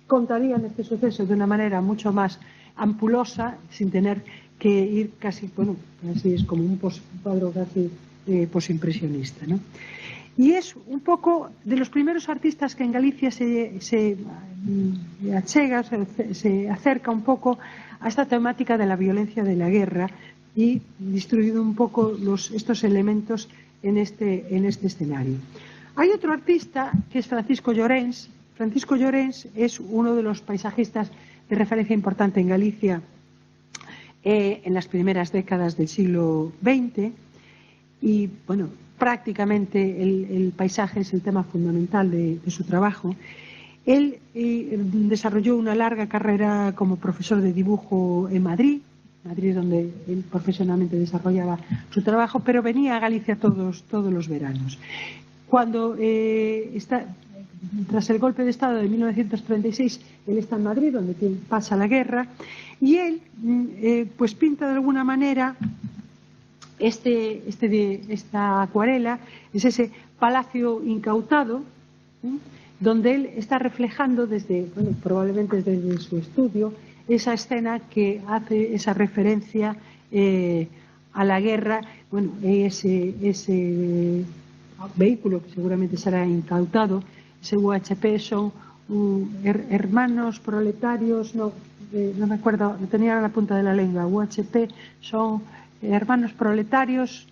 contarían este suceso de una manera mucho más ampulosa, sin tener que ir casi, bueno, así es como un cuadro casi posimpresionista, ¿no? Y es un poco de los primeros artistas que en Galicia se acerca un poco a esta temática de la violencia de la guerra y distribuido un poco estos elementos en este escenario. Hay otro artista que es Francisco Llorens. Francisco Llorens es uno de los paisajistas de referencia importante en Galicia en las primeras décadas del siglo XX y, bueno, prácticamente el paisaje es el tema fundamental de su trabajo. Él desarrolló una larga carrera como profesor de dibujo en Madrid donde él profesionalmente desarrollaba su trabajo, pero venía a Galicia todos los veranos. Cuando tras el golpe de Estado de 1936, él está en Madrid, donde pasa la guerra, y él pues pinta de alguna manera esta acuarela, es ese palacio incautado, donde él está reflejando desde, bueno, probablemente desde su estudio, esa escena que hace esa referencia a la guerra, bueno, ese vehículo que seguramente será incautado, ese UHP son hermanos proletarios, no me acuerdo, lo tenía en la punta de la lengua, UHP son hermanos proletarios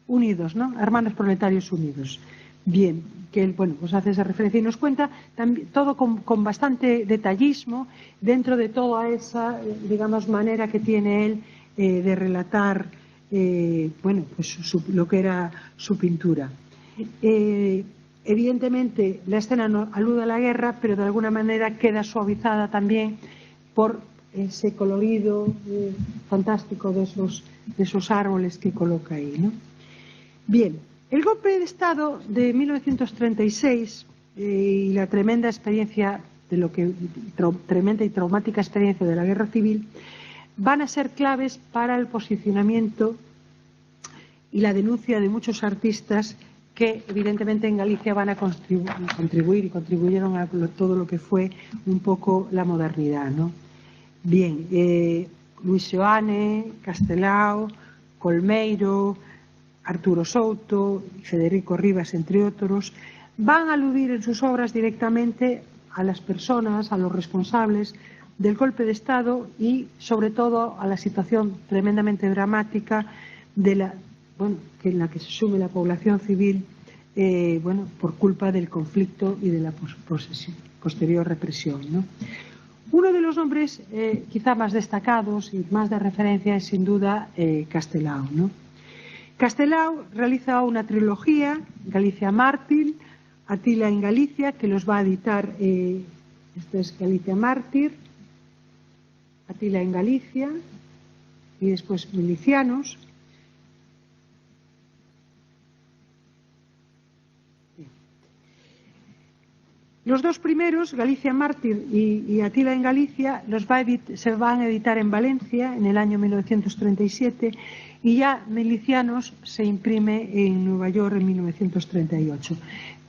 unidos, ¿no? Hermanos proletarios unidos. Bien, que él, bueno, pues hace esa referencia y nos cuenta también, todo con bastante detallismo dentro de toda esa, digamos, manera que tiene él de relatar, bueno, pues lo que era su pintura. Evidentemente la escena no alude a la guerra, pero de alguna manera queda suavizada también por ese colorido fantástico de esos árboles que coloca ahí, ¿no? Bien, el golpe de Estado de 1936 y la tremenda experiencia tremenda y traumática experiencia de la guerra civil van a ser claves para el posicionamiento y la denuncia de muchos artistas que evidentemente en Galicia van a contribuir y contribuyeron a todo lo que fue un poco la modernidad, ¿no? Bien, Luis Seoane, Castelao, Colmeiro, Arturo Souto y Federico Rivas, entre otros, van a aludir en sus obras directamente a las personas, a los responsables del golpe de Estado y sobre todo a la situación tremendamente dramática en la que se sume la población civil por culpa del conflicto y de la posterior represión, ¿no? Uno de los nombres quizá más destacados y más de referencia es sin duda Castelao, ¿no? Castelao realiza una trilogía, Galicia Mártir, Atila en Galicia, que los va a editar, esto es Galicia Mártir, Atila en Galicia y después Milicianos. Los dos primeros, Galicia Mártir y Atila en Galicia, se van a editar en Valencia en el año 1937 y ya Milicianos se imprime en Nueva York en 1938.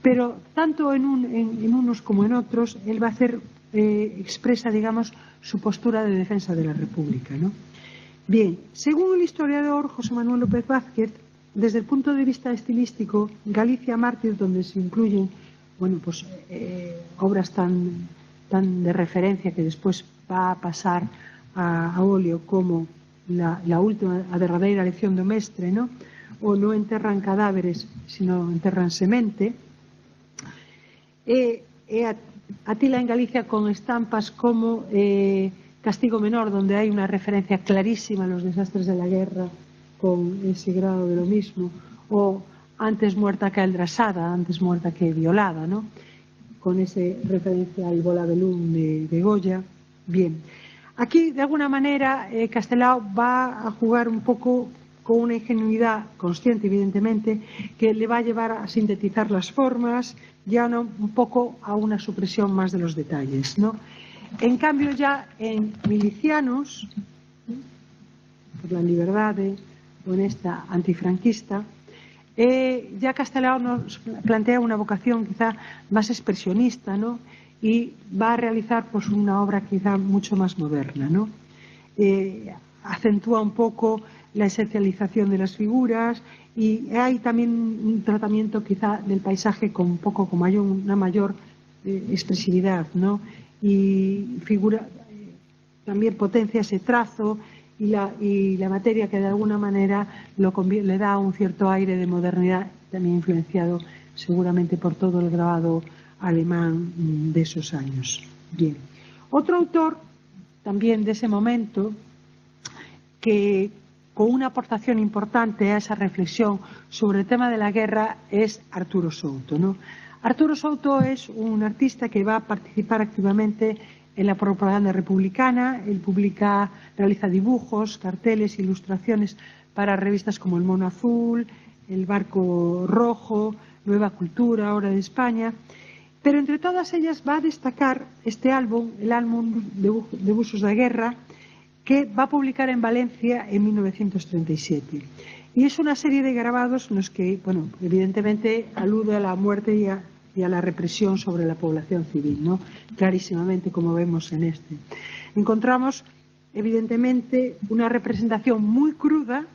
Pero tanto en unos como en otros, él va a hacer, expresa, digamos, su postura de defensa de la República, ¿no? Bien, según el historiador José Manuel López Vázquez, desde el punto de vista estilístico, Galicia Mártir, donde se incluyen obras tan de referencia que después va a pasar a óleo como la última, a derradeira lección do mestre, ¿no? O no enterran cadáveres, sino enterran semente. Atila en Galicia con estampas como Castigo Menor, donde hay una referencia clarísima a los desastres de la guerra con ese grado de lo mismo, o Antes muerta que aldrasada, antes muerta que violada, ¿no? Con esa referencia al Volabelún de Goya. Bien, aquí de alguna manera Castelao va a jugar un poco con una ingenuidad consciente, evidentemente, que le va a llevar a sintetizar las formas, ya no un poco a una supresión más de los detalles, ¿no? En cambio, ya en Milicianos, por la libertad honesta antifranquista, ya Castelao nos plantea una vocación quizá más expresionista, ¿no? Y va a realizar pues una obra quizá mucho más moderna, ¿no? Acentúa un poco la esencialización de las figuras y hay también un tratamiento quizá del paisaje con un poco con una mayor expresividad, ¿no? Y figura también potencia ese trazo y la materia que de alguna manera le da un cierto aire de modernidad, también influenciado seguramente por todo el grabado alemán de esos años. Bien. Otro autor también de ese momento que con una aportación importante a esa reflexión sobre el tema de la guerra es Arturo Souto, ¿no? Arturo Souto es un artista que va a participar activamente en la propaganda republicana. Él realiza dibujos, carteles, ilustraciones para revistas como El Mono Azul, El Barco Rojo, Nueva Cultura, Hora de España. Pero entre todas ellas va a destacar este álbum, el álbum de Busos de Guerra, que va a publicar en Valencia en 1937. Y es una serie de grabados en los que, bueno, evidentemente alude a la muerte y a la represión sobre la población civil, ¿no? Clarísimamente, como vemos en este. Encontramos, evidentemente, una representación muy cruda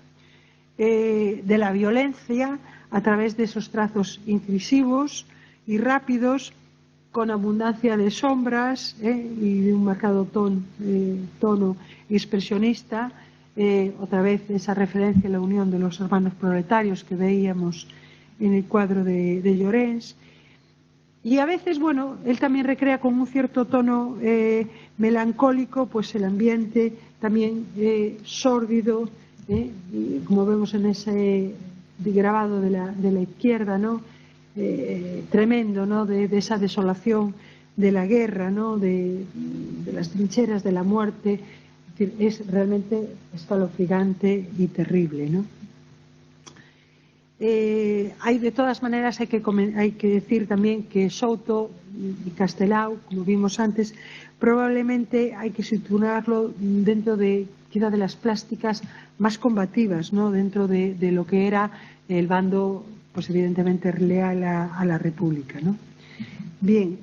de la violencia a través de esos trazos incisivos y rápidos, con abundancia de sombras y de un marcado tono expresionista. Otra vez esa referencia a la unión de los hermanos proletarios que veíamos en el cuadro de Llorens. Y a veces, bueno, él también recrea con un cierto tono melancólico, pues el ambiente también sórdido, como vemos en ese grabado de la izquierda, ¿no? Tremendo, ¿no? De esa desolación de la guerra, ¿no? De las trincheras, de la muerte. Es decir, es realmente escalofriante y terrible, ¿no? De todas maneras hay que decir también que Souto y Castelao, como vimos antes, probablemente hay que situarlo dentro de quizá de las plásticas más combativas, ¿no? Dentro de lo que era el bando, pues evidentemente leal a la República, ¿no? Bien,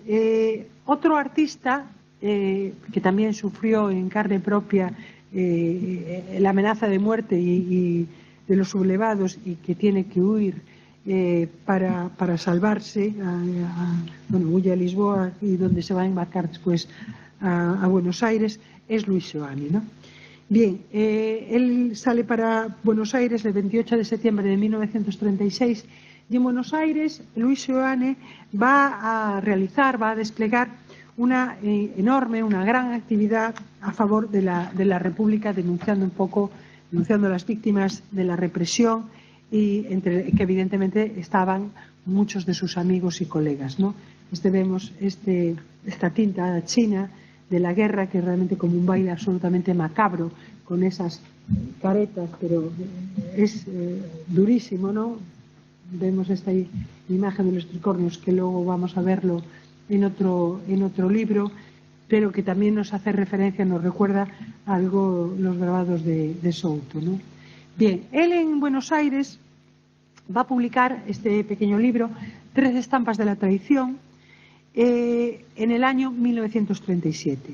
otro artista que también sufrió en carne propia la amenaza de muerte y de los sublevados y que tiene que huir para salvarse, huye a Lisboa y donde se va a embarcar después a Buenos Aires, es Luis Seoane, ¿no? Bien, él sale para Buenos Aires el 28 de septiembre de 1936 y en Buenos Aires Luis Seoane va a desplegar una gran actividad a favor de la República, denunciando las víctimas de la represión y entre que evidentemente estaban muchos de sus amigos y colegas, ¿no? Vemos esta tinta china de la guerra, que es realmente como un baile absolutamente macabro, con esas caretas, pero es durísimo, ¿no? Vemos esta imagen de los tricornios, que luego vamos a verlo en otro libro, pero que también nos hace referencia, nos recuerda algo los grabados de Souto, ¿no? Bien, él en Buenos Aires va a publicar este pequeño libro, 3 estampas de la traición, en el año 1937.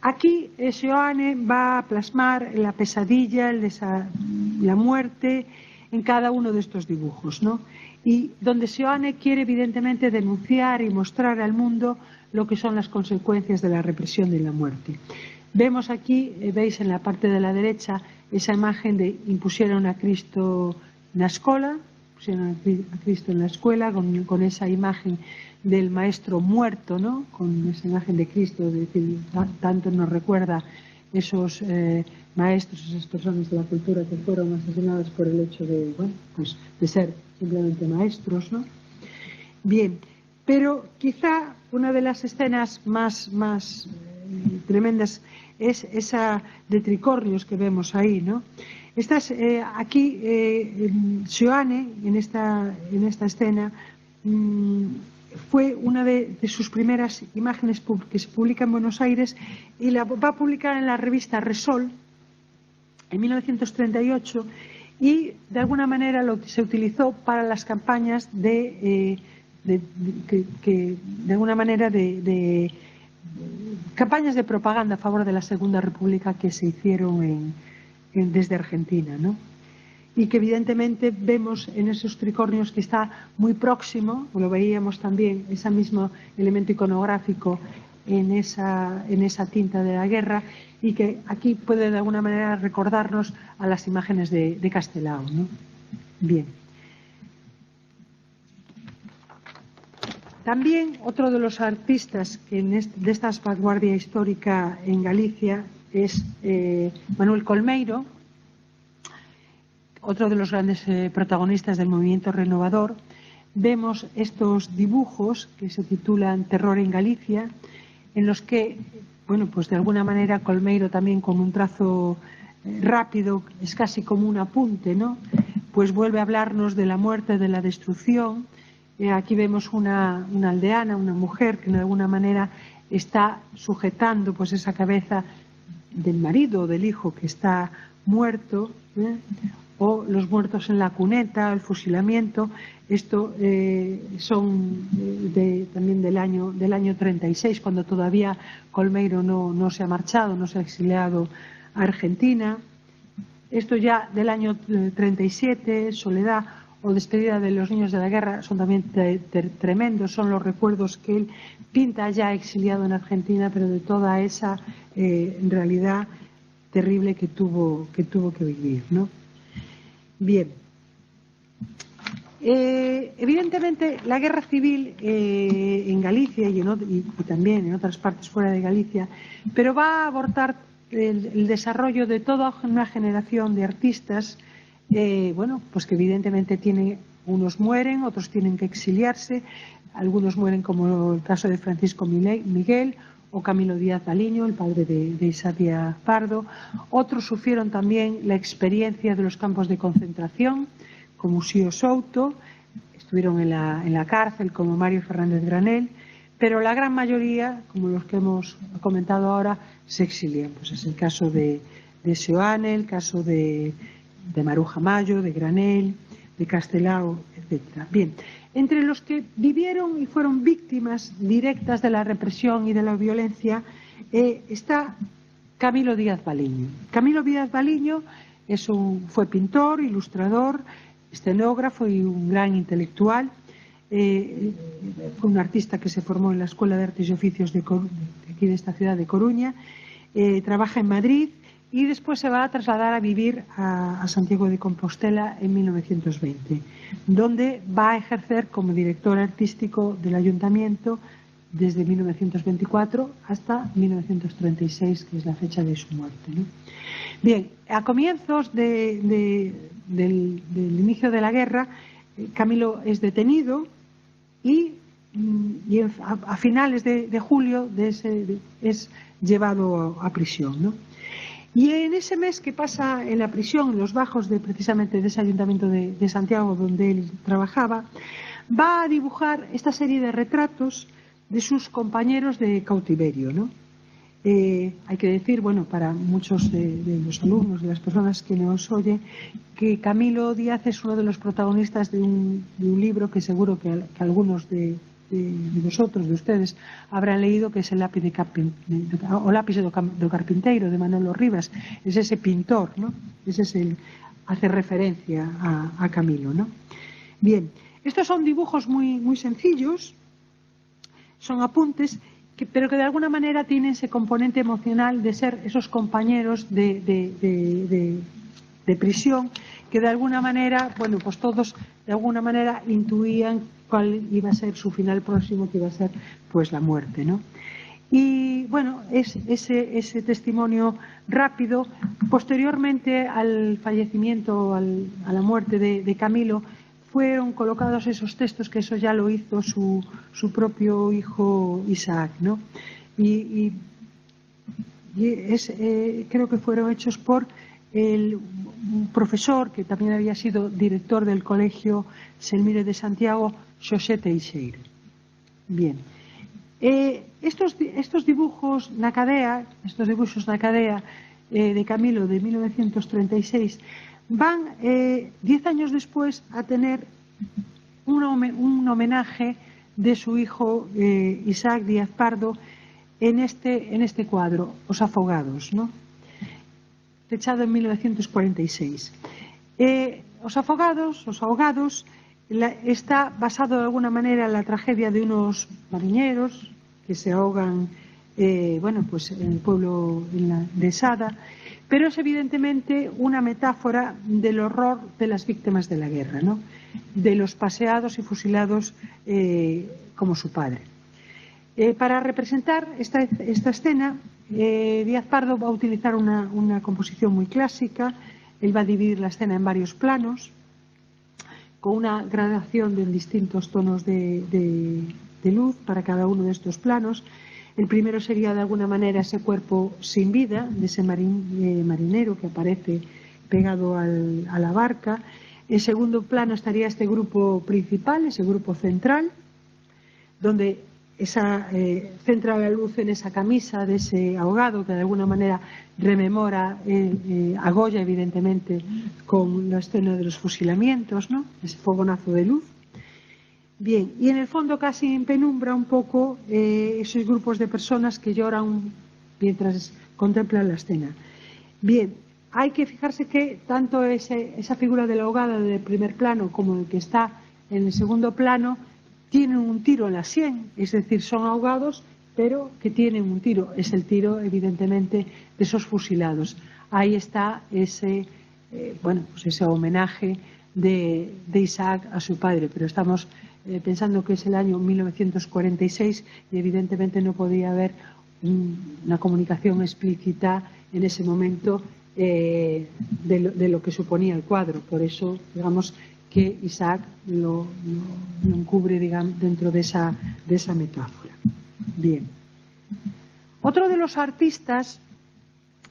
Aquí Seoane va a plasmar la pesadilla, la muerte en cada uno de estos dibujos, ¿no? Y donde Seoane quiere evidentemente denunciar y mostrar al mundo lo que son las consecuencias de la represión y la muerte. Vemos aquí, veis en la parte de la derecha, esa imagen de impusieron a Cristo na escola, pusieron a Cristo en la escuela, con esa imagen del maestro muerto, ¿no? Con esa imagen de Cristo, es decir, tanto nos recuerda esos maestros, esas personas de la cultura que fueron asesinados por el hecho de, bueno, pues de ser simplemente maestros, ¿no? Bien, pero quizá una de las escenas más tremendas es esa de tricornios que vemos ahí, ¿no? Aquí Seoane, en esta escena, fue una de sus primeras imágenes que se publica en Buenos Aires y la va a publicar en la revista Resol en 1938 y de alguna manera se utilizó para las campañas de campañas de propaganda a favor de la Segunda República que se hicieron desde Argentina, ¿no? Y que evidentemente vemos en esos tricornios que está muy próximo, lo veíamos también, ese mismo elemento iconográfico en esa tinta de la guerra, y que aquí puede de alguna manera recordarnos a las imágenes de Castelao, ¿no? Bien. También otro de los artistas de esta vanguardia histórica en Galicia es Manuel Colmeiro, otro de los grandes protagonistas del movimiento renovador. Vemos estos dibujos que se titulan Terror en Galicia, en los que, bueno, pues de alguna manera Colmeiro también con un trazo rápido, es casi como un apunte, ¿no? Pues vuelve a hablarnos de la muerte, de la destrucción. Aquí vemos una aldeana, una mujer que de alguna manera está sujetando pues esa cabeza del marido o del hijo que está muerto, o los muertos en la cuneta, el fusilamiento. Esto son de año 36, cuando todavía Colmeiro no se ha marchado, no se ha exiliado a Argentina. Esto ya del año 37, Soledad o Despedida de los niños de la guerra, son también tremendos, son los recuerdos que él pinta ya exiliado en Argentina, pero de toda esa en realidad terrible que tuvo que vivir, ¿no? Bien. Evidentemente la guerra civil en Galicia y también en otras partes fuera de Galicia, pero va a abortar el desarrollo de toda una generación de artistas, bueno, pues que evidentemente unos mueren, otros tienen que exiliarse, algunos mueren como el caso de Francisco Miguel o Camilo Díaz Baliño, el padre de Isaac Díaz Pardo. Otros sufrieron también la experiencia de los campos de concentración, como Uxío Souto, estuvieron en la cárcel, como Mario Fernández Granell, pero la gran mayoría, como los que hemos comentado ahora, se exilian. Pues es el caso de Seoane, el caso de Maruja Mayo, de Granell, de Castelao, etc. Bien, entre los que vivieron y fueron víctimas directas de la represión y de la violencia está Camilo Díaz Baliño. Camilo Díaz Baliño fue pintor, ilustrador, escenógrafo y un gran intelectual. Fue un artista que se formó en la Escuela de Artes y Oficios de aquí de esta ciudad de Coruña. Trabaja en Madrid y después se va a trasladar a vivir a Santiago de Compostela en 1920, donde va a ejercer como director artístico del ayuntamiento desde 1924 hasta 1936, que es la fecha de su muerte, ¿no? Bien, a comienzos del inicio de la guerra, Camilo es detenido y a finales de julio es llevado a prisión, ¿no? Y en ese mes que pasa en la prisión, en los bajos precisamente de ese ayuntamiento de Santiago donde él trabajaba, va a dibujar esta serie de retratos de sus compañeros de cautiverio, ¿no? Hay que decir, bueno, para muchos de los alumnos, de las personas que nos oyen, que Camilo Díaz es uno de los protagonistas de un libro que seguro que algunos de vosotros, de ustedes, habrán leído, que es el Lápiz do Carpinteiro, de Manolo Rivas. Es ese pintor, ¿no? Hace referencia a Camilo, ¿no? Bien, estos son dibujos muy sencillos, son apuntes, pero que de alguna manera tienen ese componente emocional de ser esos compañeros de prisión, que de alguna manera, bueno, pues todos de alguna manera intuían cuál iba a ser su final próximo, que iba a ser pues la muerte, ¿no? Y bueno, ese testimonio rápido. Posteriormente al fallecimiento, a la muerte de Camilo, fueron colocados esos textos, que eso ya lo hizo su propio hijo Isaac, ¿no? Y creo que fueron hechos por un profesor que también había sido director del colegio Selmire de Santiago, Xosé Teixeira. Bien, estos dibujos na cadea de Camilo de 1936 van 10 años después a tener un homenaje de su hijo Isaac Díaz Pardo en este cuadro, Os Afogados, ¿no? Fechado en 1946. Os Ahogados está basado de alguna manera en la tragedia de unos marineros que se ahogan bueno, pues en el pueblo de Sada, pero es evidentemente una metáfora del horror de las víctimas de la guerra, ¿no? De los paseados y fusilados como su padre. Para representar esta escena, Díaz Pardo va a utilizar una composición muy clásica. Él va a dividir la escena en varios planos, con una gradación de distintos tonos de luz para cada uno de estos planos. El primero sería de alguna manera ese cuerpo sin vida de ese marinero que aparece pegado a la barca. En segundo plano estaría este grupo principal, ese grupo central, donde centra la luz en esa camisa de ese ahogado que de alguna manera rememora a Goya, evidentemente, con la escena de los fusilamientos, ¿no? Ese fogonazo de luz. Bien, y en el fondo casi en penumbra un poco esos grupos de personas que lloran mientras contemplan la escena. Bien, hay que fijarse que tanto esa figura de la ahogada del primer plano como el que está en el segundo plano tienen un tiro en la sien, es decir, son ahogados, pero que tienen un tiro. Es el tiro, evidentemente, de esos fusilados. Ahí está ese homenaje de Isaac a su padre, pero estamos pensando que es el año 1946 y evidentemente no podía haber una comunicación explícita en ese momento de lo que suponía el cuadro. Por eso, digamos, que Isaac lo encubre, digamos, dentro de esa metáfora. Bien. Otro de los artistas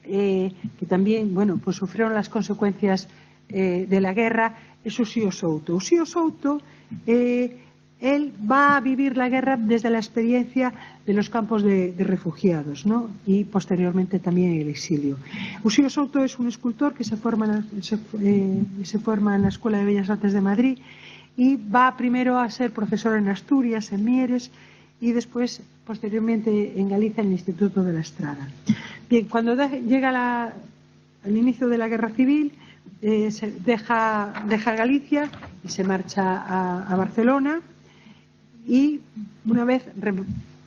que también, pues sufrieron las consecuencias de la guerra es Ushio Souto. Ushio Souto, él va a vivir la guerra desde la experiencia de los campos de refugiados, ¿no? Y posteriormente también el exilio. Ushio Souto es un escultor que se forma en la Escuela de Bellas Artes de Madrid y va primero a ser profesor en Asturias, en Mieres, y después, posteriormente, en Galicia, en el Instituto de la Estrada. Bien, cuando llega al inicio de la Guerra Civil, deja Galicia y se marcha a Barcelona, y una vez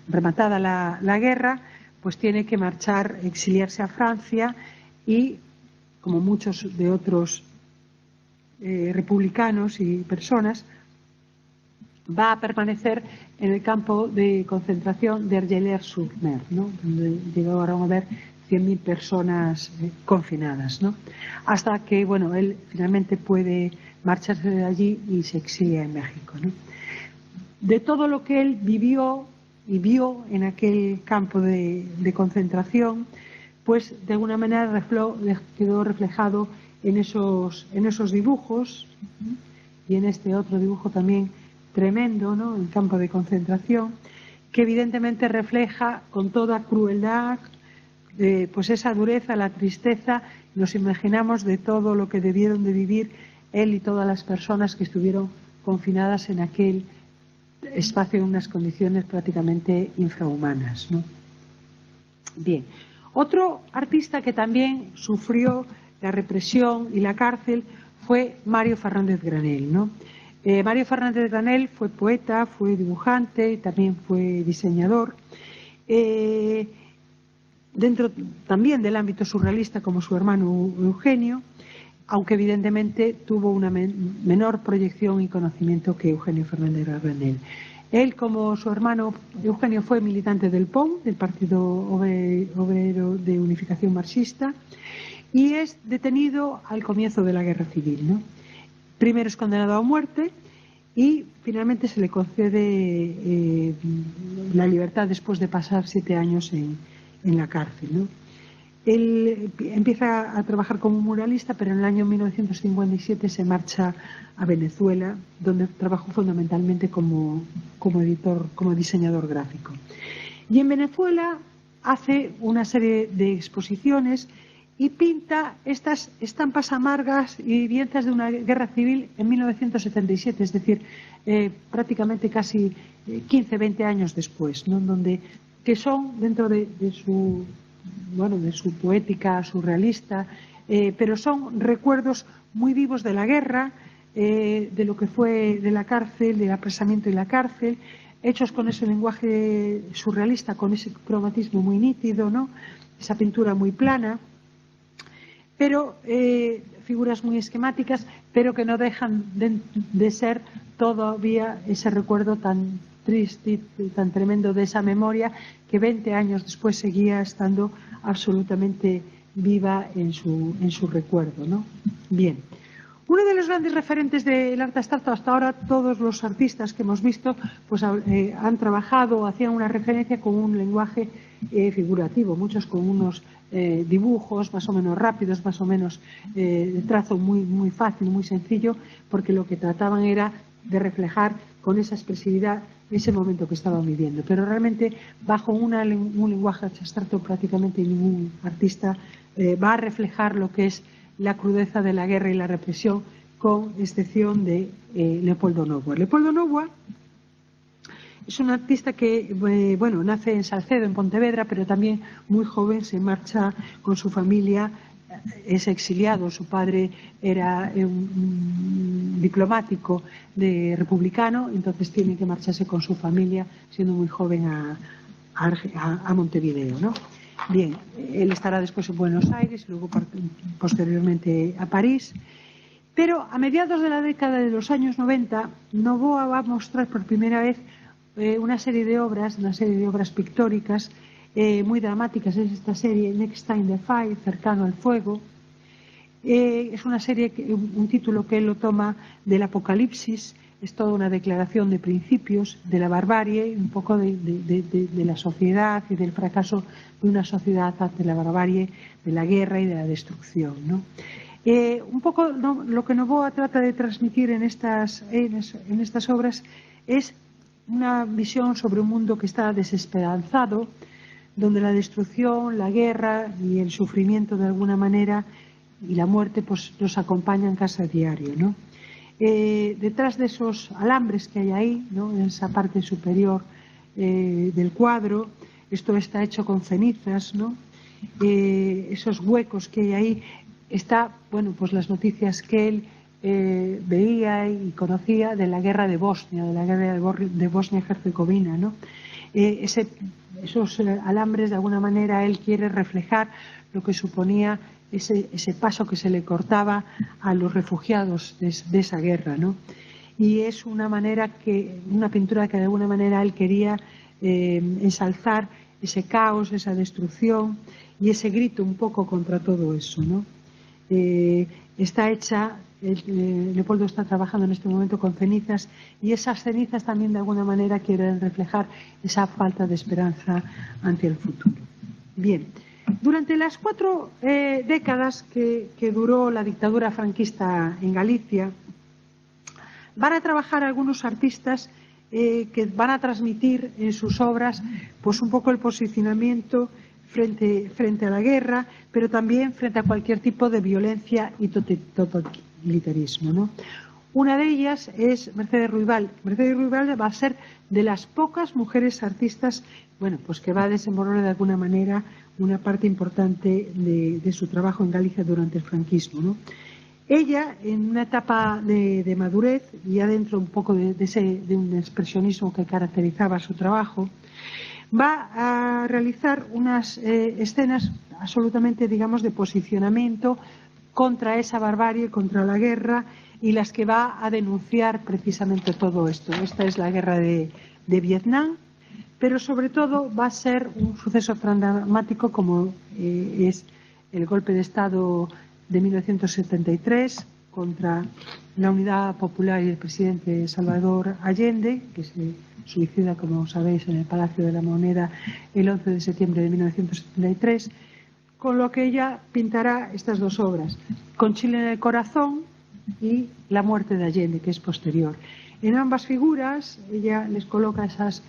rematada la guerra, pues tiene que marchar, exiliarse a Francia, y como muchos de otros republicanos y personas, va a permanecer en el campo de concentración de Argelers-sur-Mer, ¿no? Donde llegaron a haber 100.000 personas confinadas, ¿no? Hasta que, él finalmente puede marcharse de allí y se exilia en México, ¿no? De todo lo que él vivió y vio en aquel campo de concentración, pues de alguna manera quedó reflejado en esos dibujos, y en este otro dibujo también tremendo, ¿no? El campo de concentración, que evidentemente refleja con toda crueldad pues esa dureza, la tristeza. Nos imaginamos de todo lo que debieron de vivir él y todas las personas que estuvieron confinadas en aquel espacio en unas condiciones prácticamente infrahumanas, ¿no? Bien, otro artista que también sufrió la represión y la cárcel fue Mario Fernández Granell, ¿no? Mario Fernández Granell fue poeta, fue dibujante, también fue diseñador, dentro también del ámbito surrealista como su hermano Eugenio, aunque evidentemente tuvo una menor proyección y conocimiento que Eugenio Fernández Granell. Él, como su hermano Eugenio, fue militante del POM, del Partido Obrero de Unificación Marxista, y es detenido al comienzo de la Guerra Civil, ¿no? Primero es condenado a muerte y finalmente se le concede la libertad después de pasar 7 años en la cárcel, ¿no? Él empieza a trabajar como muralista, pero en el año 1957 se marcha a Venezuela, donde trabajó fundamentalmente como editor, como diseñador gráfico. Y en Venezuela hace una serie de exposiciones y pinta estas estampas amargas y vivientes de una guerra civil en 1977, es decir, prácticamente casi 15-20 años después, ¿no? Que son dentro de su poética surrealista, pero son recuerdos muy vivos de la guerra, de lo que fue de la cárcel, del apresamiento y la cárcel, hechos con ese lenguaje surrealista, con ese cromatismo muy nítido, ¿no? Esa pintura muy plana, pero figuras muy esquemáticas, pero que no dejan de ser todavía ese recuerdo tan triste y tan tremendo de esa memoria que 20 años después seguía estando absolutamente viva en su recuerdo, ¿no? Bien. Uno de los grandes referentes del arte abstracto, hasta ahora todos los artistas que hemos visto pues han trabajado, hacían una referencia con un lenguaje figurativo, muchos con unos dibujos más o menos rápidos, más o menos de trazo muy fácil, muy sencillo, porque lo que trataban era de reflejar con esa expresividad ese momento que estaban viviendo. Pero realmente bajo un lenguaje abstracto prácticamente ningún artista va a reflejar lo que es la crudeza de la guerra y la represión, con excepción de Leopoldo Nóvoa. Leopoldo Nóvoa Es un artista que, bueno, nace en Salcedo, en Pontevedra, pero también muy joven se marcha con su familia, es exiliado. Su padre era un diplomático republicano, entonces tiene que marcharse con su familia, siendo muy joven, a Montevideo, ¿no? Bien, él estará después en Buenos Aires, luego posteriormente a París. Pero a mediados de la década de los años 90, Novoa va a mostrar por primera vez una serie de obras pictóricas muy dramáticas. Es esta serie Next Time the Fire, Cercano al Fuego. Es una serie, un título que él lo toma del Apocalipsis. Es toda una declaración de principios, de la barbarie, un poco de la sociedad y del fracaso de una sociedad ante la barbarie, de la guerra y de la destrucción, ¿no? Un poco lo que Novoa trata de transmitir en estas obras es una visión sobre un mundo que está desesperanzado, donde la destrucción, la guerra y el sufrimiento de alguna manera y la muerte pues nos acompañan casi a diario, ¿no? Detrás de esos alambres que hay ahí, ¿no?, en esa parte superior del cuadro, esto está hecho con cenizas, ¿no? Esos huecos que hay ahí, está, bueno, pues las noticias que él veía y conocía de la guerra de Bosnia, de Bosnia-Herzegovina, ¿no? Esos alambres, de alguna manera, él quiere reflejar lo que suponía ese paso que se le cortaba a los refugiados de esa guerra, ¿no? Y es una pintura que de alguna manera él quería ensalzar ese caos, esa destrucción y ese grito un poco contra todo eso, ¿no? Está hecha, Leopoldo está trabajando en este momento con cenizas, y esas cenizas también de alguna manera quieren reflejar esa falta de esperanza ante el futuro. Bien, durante las 4 décadas que duró la dictadura franquista en Galicia, van a trabajar algunos artistas que van a transmitir en sus obras pues un poco el posicionamiento frente a la guerra, pero también frente a cualquier tipo de violencia y totalitarismo, ¿no? Una de ellas es Mercedes Ruibal. Mercedes Ruibal va a ser de las pocas mujeres artistas, bueno, pues que va a desenvolver de alguna manera una parte importante de su trabajo en Galicia durante el franquismo, ¿no? Ella, en una etapa de madurez, y ya dentro un poco de un expresionismo que caracterizaba su trabajo, va a realizar unas escenas absolutamente, digamos, de posicionamiento contra esa barbarie, contra la guerra, y las que va a denunciar precisamente todo esto. Esta es la guerra de Vietnam, pero sobre todo va a ser un suceso tan dramático como es el golpe de Estado de 1973 contra la Unidad Popular y el presidente Salvador Allende, que se suicida, como sabéis, en el Palacio de la Moneda el 11 de septiembre de 1973, con lo que ella pintará estas 2 obras, Con Chile en el corazón y La muerte de Allende, que es posterior. En ambas figuras ella les coloca esas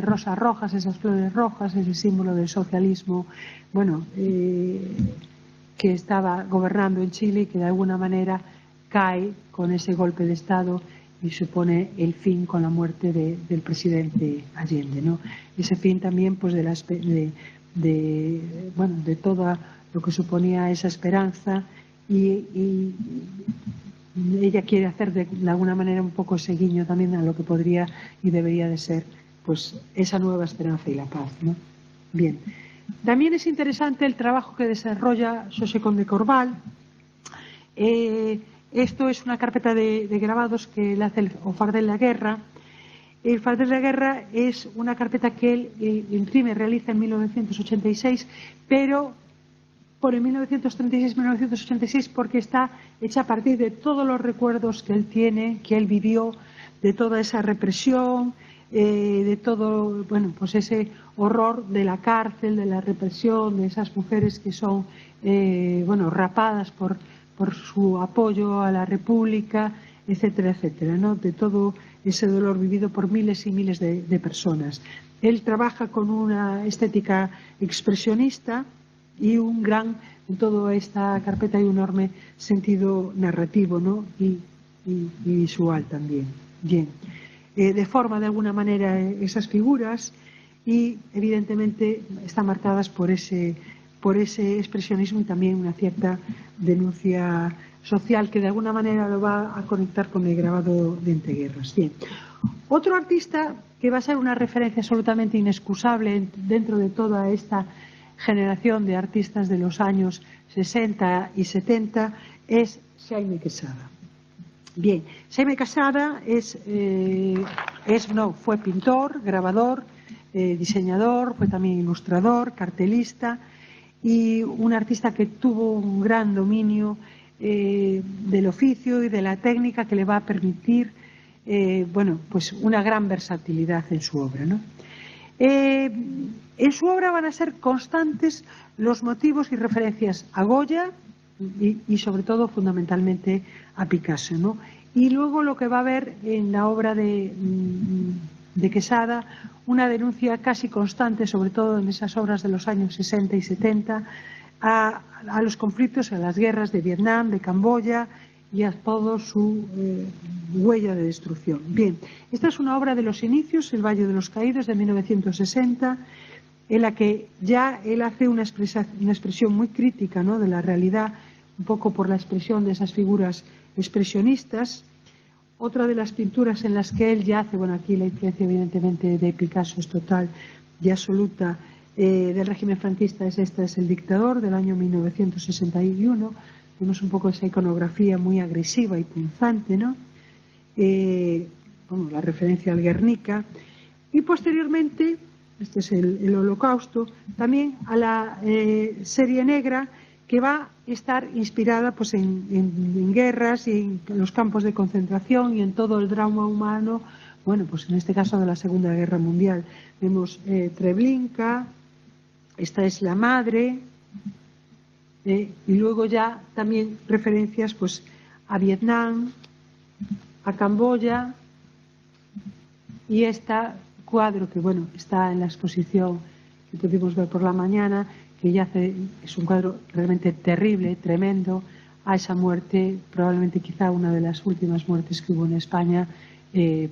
rosas rojas, esas flores rojas, ese símbolo del socialismo, bueno, que estaba gobernando en Chile y que de alguna manera cae con ese golpe de Estado y supone el fin con la muerte del presidente Allende, ¿no? Ese fin también pues de todo lo que suponía esa esperanza, y ella quiere hacer de alguna manera un poco ese guiño también a lo que podría y debería de ser pues esa nueva esperanza y la paz, ¿no? Bien. También es interesante el trabajo que desarrolla Xosé Conde Corbal. Esto es una carpeta de grabados que le hace o Fardel la Guerra. El Fardel la Guerra es una carpeta que él imprime, realiza en 1986, pero por el 1936-1986 porque está hecha a partir de todos los recuerdos que él tiene, que él vivió, de toda esa represión, de todo, bueno, pues ese horror de la cárcel, de la represión, de esas mujeres que son, rapadas por su apoyo a la República, etcétera, etcétera, ¿no? De todo ese dolor vivido por miles y miles de personas. Él trabaja con una estética expresionista y en toda esta carpeta hay un enorme sentido narrativo, ¿no? y visual también. Bien. deforma de alguna manera esas figuras y evidentemente están marcadas por ese expresionismo y también una cierta denuncia social que de alguna manera lo va a conectar con el grabado de entreguerras. Bien. Otro artista que va a ser una referencia absolutamente inexcusable dentro de toda esta generación de artistas de los años 60 y 70 es Xaime Quesada. Bien, Xaime Quesada fue pintor, grabador, diseñador, fue también ilustrador, cartelista y un artista que tuvo un gran dominio del oficio y de la técnica que le va a permitir pues una gran versatilidad en su obra, ¿no? En su obra van a ser constantes los motivos y referencias a Goya y sobre todo fundamentalmente a Picasso, ¿no? Y luego lo que va a haber en la obra de Quesada, una denuncia casi constante, sobre todo en esas obras de los años 60 y 70, a los conflictos, a las guerras de Vietnam, de Camboya y a todo su huella de destrucción. Bien, esta es una obra de los inicios, El Valle de los Caídos, de 1960, en la que ya él hace una expresión muy crítica, ¿no?, de la realidad, un poco por la expresión de esas figuras expresionistas. Otra de las pinturas en las que él ya hace, bueno, aquí la influencia evidentemente de Picasso es total y absoluta, del régimen franquista, es El Dictador, del año 1961. Vemos un poco esa iconografía muy agresiva y punzante, ¿no? La referencia al Guernica. Y posteriormente, este es el Holocausto, también a la serie negra, que va a estar inspirada pues en guerras y en los campos de concentración y en todo el drama humano, bueno, pues en este caso de la Segunda Guerra Mundial. Vemos Treblinka, esta es La Madre, y luego ya también referencias pues a Vietnam, a Camboya, y este cuadro que bueno está en la exposición que pudimos ver por la mañana, que ya es un cuadro realmente terrible, tremendo, a esa muerte, probablemente quizá una de las últimas muertes que hubo en España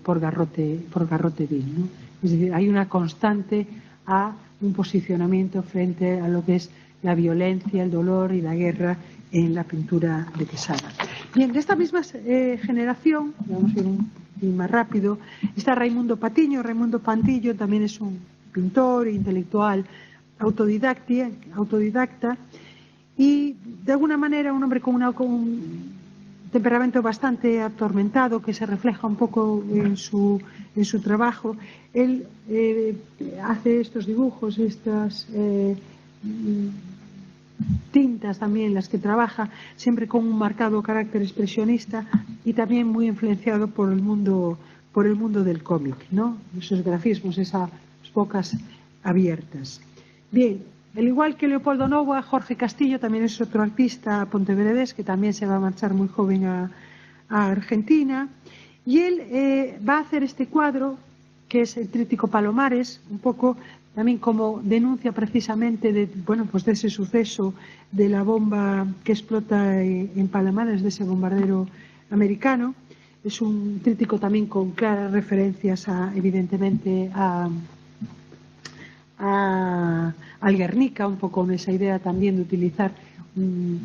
por garrote vil, ¿no? Es decir, hay una constante a un posicionamiento frente a lo que es la violencia, el dolor y la guerra en la pintura de Quesada. Bien, de esta misma generación, vamos a ir un poquito más rápido, está Raimundo Patiño. Raimundo Pantillo también es un pintor e intelectual autodidacta y de alguna manera un hombre con un temperamento bastante atormentado que se refleja un poco en su trabajo. Él hace estos dibujos, estas tintas también las que trabaja, siempre con un marcado carácter expresionista y también muy influenciado por el mundo del cómic, ¿no? Esos grafismos, esas bocas abiertas. Bien, al igual que Leopoldo Novoa, Jorge Castillo también es otro artista pontevedrés que también se va a marchar muy joven a Argentina, y él va a hacer este cuadro que es el Tríptico Palomares, un poco también como denuncia precisamente de ese suceso de la bomba que explota en Palomares, de ese bombardero americano. Es un tríptico también con claras referencias evidentemente al Guernica, un poco con esa idea también de utilizar un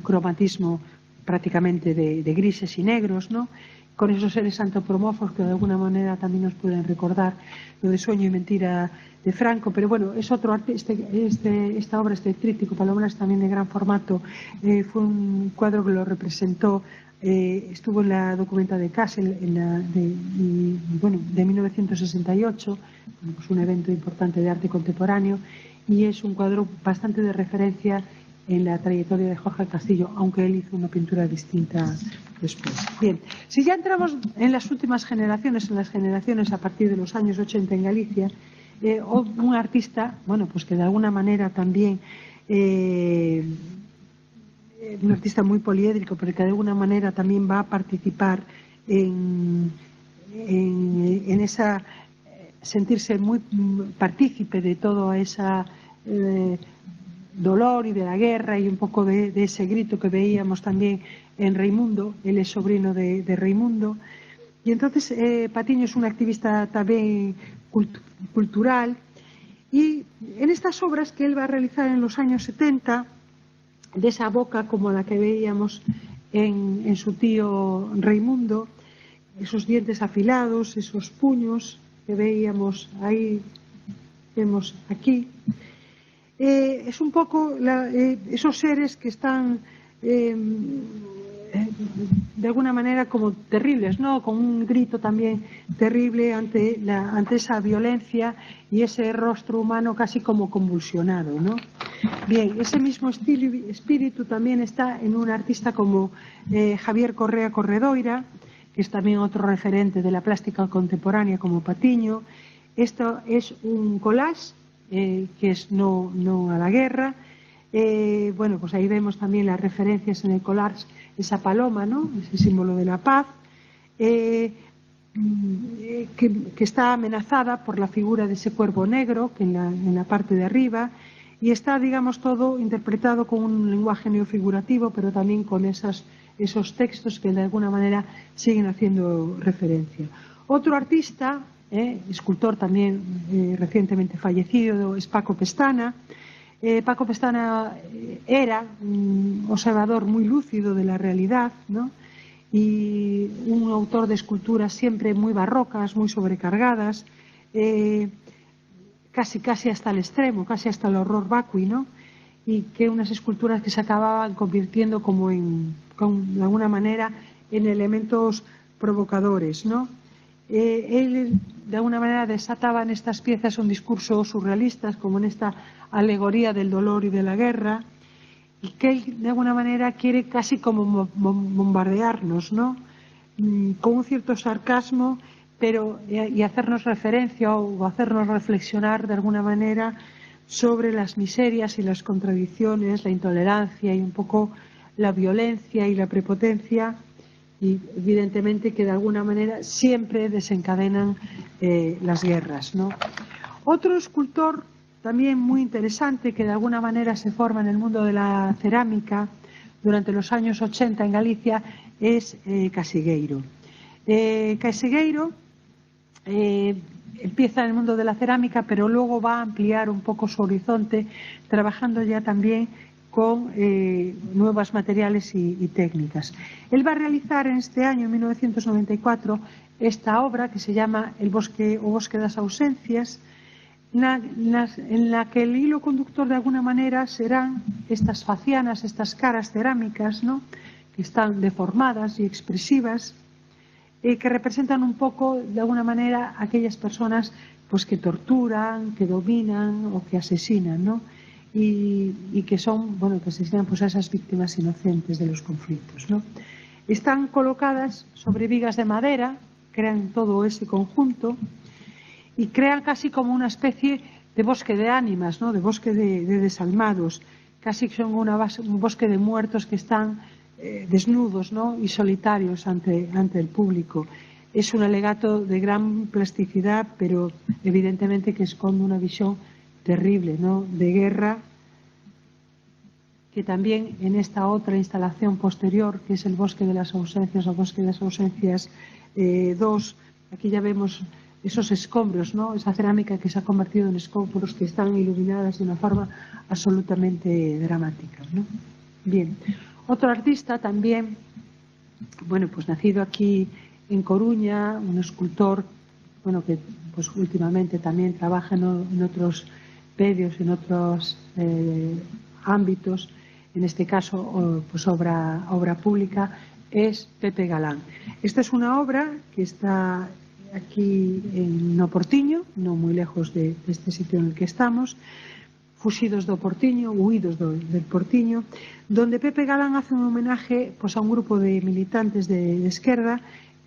cromatismo prácticamente de grises y negros, ¿no?, con esos seres antropomorfos que de alguna manera también nos pueden recordar lo de Sueño y Mentira de Franco. Pero bueno, es otro arte, esta obra, este tríptico Palomares, también de gran formato, fue un cuadro que lo representó, estuvo en la documenta de Kassel de 1968, pues un evento importante de arte contemporáneo, y es un cuadro bastante de referencia en la trayectoria de Jorge Castillo, aunque él hizo una pintura distinta después. Bien, si ya entramos en las últimas generaciones, en las generaciones a partir de los años 80 en Galicia, un artista, bueno, pues que de alguna manera también, un artista muy poliédrico, pero que de alguna manera también va a participar en esa, sentirse muy partícipe de todo esa dolor y de la guerra y un poco de ese grito que veíamos también en Raimundo. Él es sobrino de Raimundo, Y entonces Patiño es un activista también cultural, y en estas obras que él va a realizar en los años 70, de esa boca como la que veíamos en su tío Raimundo, esos dientes afilados, esos puños que veíamos ahí, vemos aquí, es un poco esos seres que están de alguna manera como terribles, ¿no? Con un grito también terrible ante esa violencia y ese rostro humano casi como convulsionado, ¿no? Bien, ese mismo espíritu también está en un artista como Javier Correa Corredoira, que es también otro referente de la plástica contemporánea como Patiño. Esto es un collage que es no a la guerra. Bueno, pues ahí vemos también las referencias en el collage, esa paloma, ¿no? Ese símbolo de la paz, que está amenazada por la figura de ese cuervo negro que en la parte de arriba, y está, digamos, todo interpretado con un lenguaje neofigurativo, pero también con esos textos que de alguna manera siguen haciendo referencia. Otro artista, escultor también recientemente fallecido, es Paco Pestana. Paco Pestana era un observador muy lúcido de la realidad, ¿no? Y un autor de esculturas siempre muy barrocas, muy sobrecargadas, casi hasta el extremo, casi hasta el horror vacui, ¿no? Y que unas esculturas que se acababan convirtiendo como de alguna manera en elementos provocadores, ¿no? Él de alguna manera desataba en estas piezas un discurso surrealista, como en esta alegoría del dolor y de la guerra, y que él de alguna manera quiere casi como bombardearnos, ¿no? Con un cierto sarcasmo, pero y hacernos referencia o hacernos reflexionar de alguna manera sobre las miserias y las contradicciones, la intolerancia y un poco la violencia y la prepotencia, y evidentemente que de alguna manera siempre desencadenan las guerras, ¿no? Otro escultor también muy interesante que de alguna manera se forma en el mundo de la cerámica durante los años 80 en Galicia es Casigueiro. Casigueiro empieza en el mundo de la cerámica, pero luego va a ampliar un poco su horizonte, trabajando ya también con nuevos materiales y técnicas. Él va a realizar en este año, en 1994, esta obra que se llama El bosque o Bosque das Ausencias, en la que el hilo conductor de alguna manera serán estas facianas, estas caras cerámicas, ¿no? Que están deformadas y expresivas, que representan un poco de alguna manera aquellas personas pues que torturan, que dominan o que asesinan, ¿no? Y que son, bueno, que asesinan pues a esas víctimas inocentes de los conflictos, ¿no? Están colocadas sobre vigas de madera, crean todo ese conjunto y crean casi como una especie de bosque de ánimas, ¿no? De bosque de desalmados, casi son un bosque de muertos que están desnudos, ¿no? Y solitarios ante el público. Es un alegato de gran plasticidad, pero evidentemente que esconde una visión terrible, ¿no? De guerra, que también en esta otra instalación posterior, que es el Bosque de las Ausencias o Bosque de las Ausencias 2, aquí ya vemos esos escombros, ¿no? Esa cerámica que se ha convertido en escombros que están iluminadas de una forma absolutamente dramática, ¿no? Bien, otro artista también, bueno, pues nacido aquí en Coruña, un escultor, bueno, que pues últimamente también trabaja en otros medios, en otros ámbitos, en este caso pues obra pública, es Pepe Galán. Esta es una obra que está aquí en Oportiño, no muy lejos de este sitio en el que estamos, Fuxidos do Portiño, Huídos del Portiño, donde Pepe Galán hace un homenaje pues, a un grupo de militantes de esquerda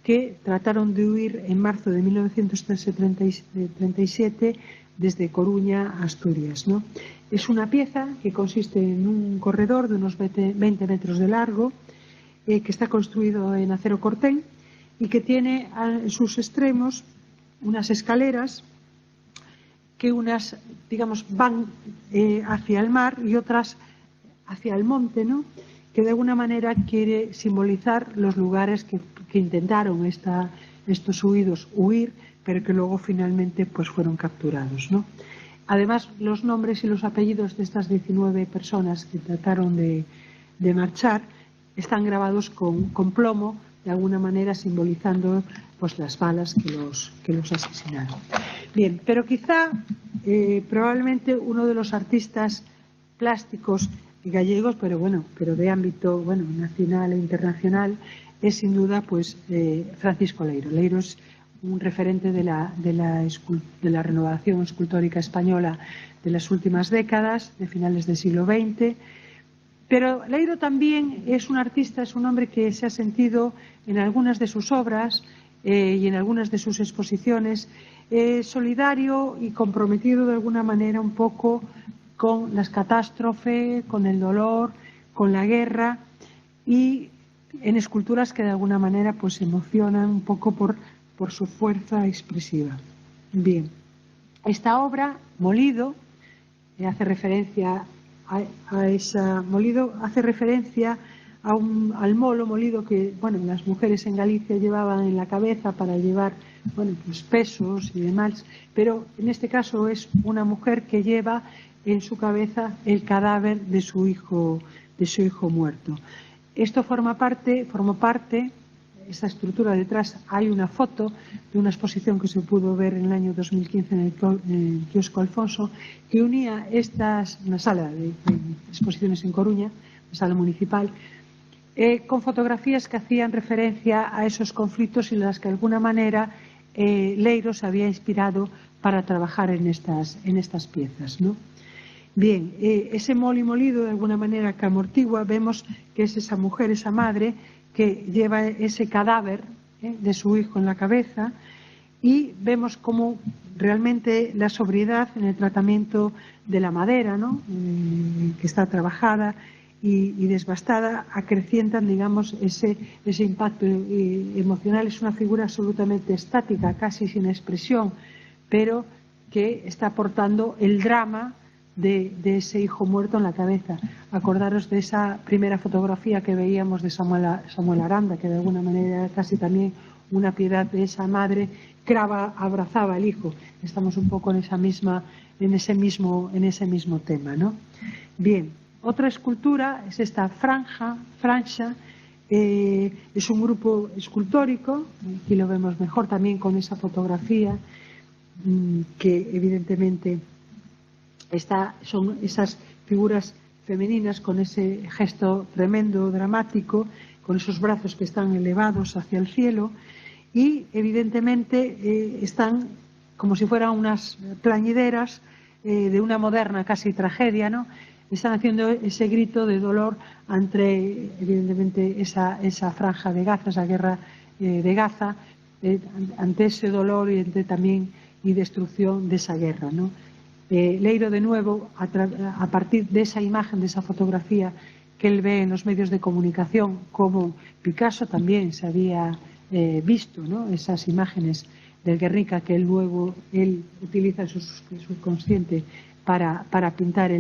que trataron de huir en marzo de 1937 desde Coruña a Asturias, ¿no? Es una pieza que consiste en un corredor de unos 20 metros de largo, que está construido en acero corten y que tiene en sus extremos unas escaleras que unas, digamos, van hacia el mar y otras hacia el monte, ¿no? Que de alguna manera quiere simbolizar los lugares que intentaron esta estos huidos huir, pero que luego finalmente pues fueron capturados, ¿no? Además, los nombres y los apellidos de estas 19 personas que trataron de marchar están grabados con plomo, de alguna manera simbolizando pues las balas que los asesinaron. Bien, pero quizá probablemente uno de los artistas plásticos gallegos, pero de ámbito nacional e internacional, es sin duda pues Francisco Leiro. Leiro es un referente de la renovación escultórica española de las últimas décadas, de finales del siglo XX. Pero Leiro también es un artista, es un hombre que se ha sentido en algunas de sus obras y en algunas de sus exposiciones solidario y comprometido de alguna manera un poco con las catástrofes, con el dolor, con la guerra, y en esculturas que de alguna manera pues emocionan un poco por su fuerza expresiva. Bien, esta obra, Molido, hace referencia al molo molido que las mujeres en Galicia llevaban en la cabeza para llevar pues pesos y demás, pero en este caso es una mujer que lleva en su cabeza el cadáver de su hijo muerto. Esto formó parte, esta estructura detrás. Hay una foto de una exposición que se pudo ver en el año 2015 en el kiosco Alfonso, que unía una sala de exposiciones en Coruña, una sala municipal, con fotografías que hacían referencia a esos conflictos y las que de alguna manera Leiro se había inspirado para trabajar en estas piezas, ¿no? Bien, ese molido de alguna manera que amortigua, vemos que es esa mujer, esa madre, que lleva ese cadáver de su hijo en la cabeza, y vemos cómo realmente la sobriedad en el tratamiento de la madera, ¿no? Que está trabajada y desbastada, acrecientan, digamos, ese impacto emocional. Es una figura absolutamente estática, casi sin expresión, pero que está aportando el drama de ese hijo muerto en la cabeza. Acordaros de esa primera fotografía que veíamos de Samuel Aranda, que de alguna manera era casi también una piedad de esa madre que abrazaba al hijo. Estamos un poco en ese mismo tema, ¿no? Bien, otra escultura es esta Franja, es un grupo escultórico, aquí lo vemos mejor también con esa fotografía, que evidentemente son esas figuras femeninas con ese gesto tremendo, dramático, con esos brazos que están elevados hacia el cielo, y evidentemente están como si fueran unas plañideras de una moderna casi tragedia, ¿no? Están haciendo ese grito de dolor ante evidentemente esa franja de Gaza, esa guerra de Gaza, ante ese dolor y ante también y destrucción de esa guerra, ¿no? Leiro, de nuevo, a partir de esa imagen, de esa fotografía que él ve en los medios de comunicación, como Picasso también se había visto, ¿no? Esas imágenes del Guernica que él utiliza en su subconsciente para pintar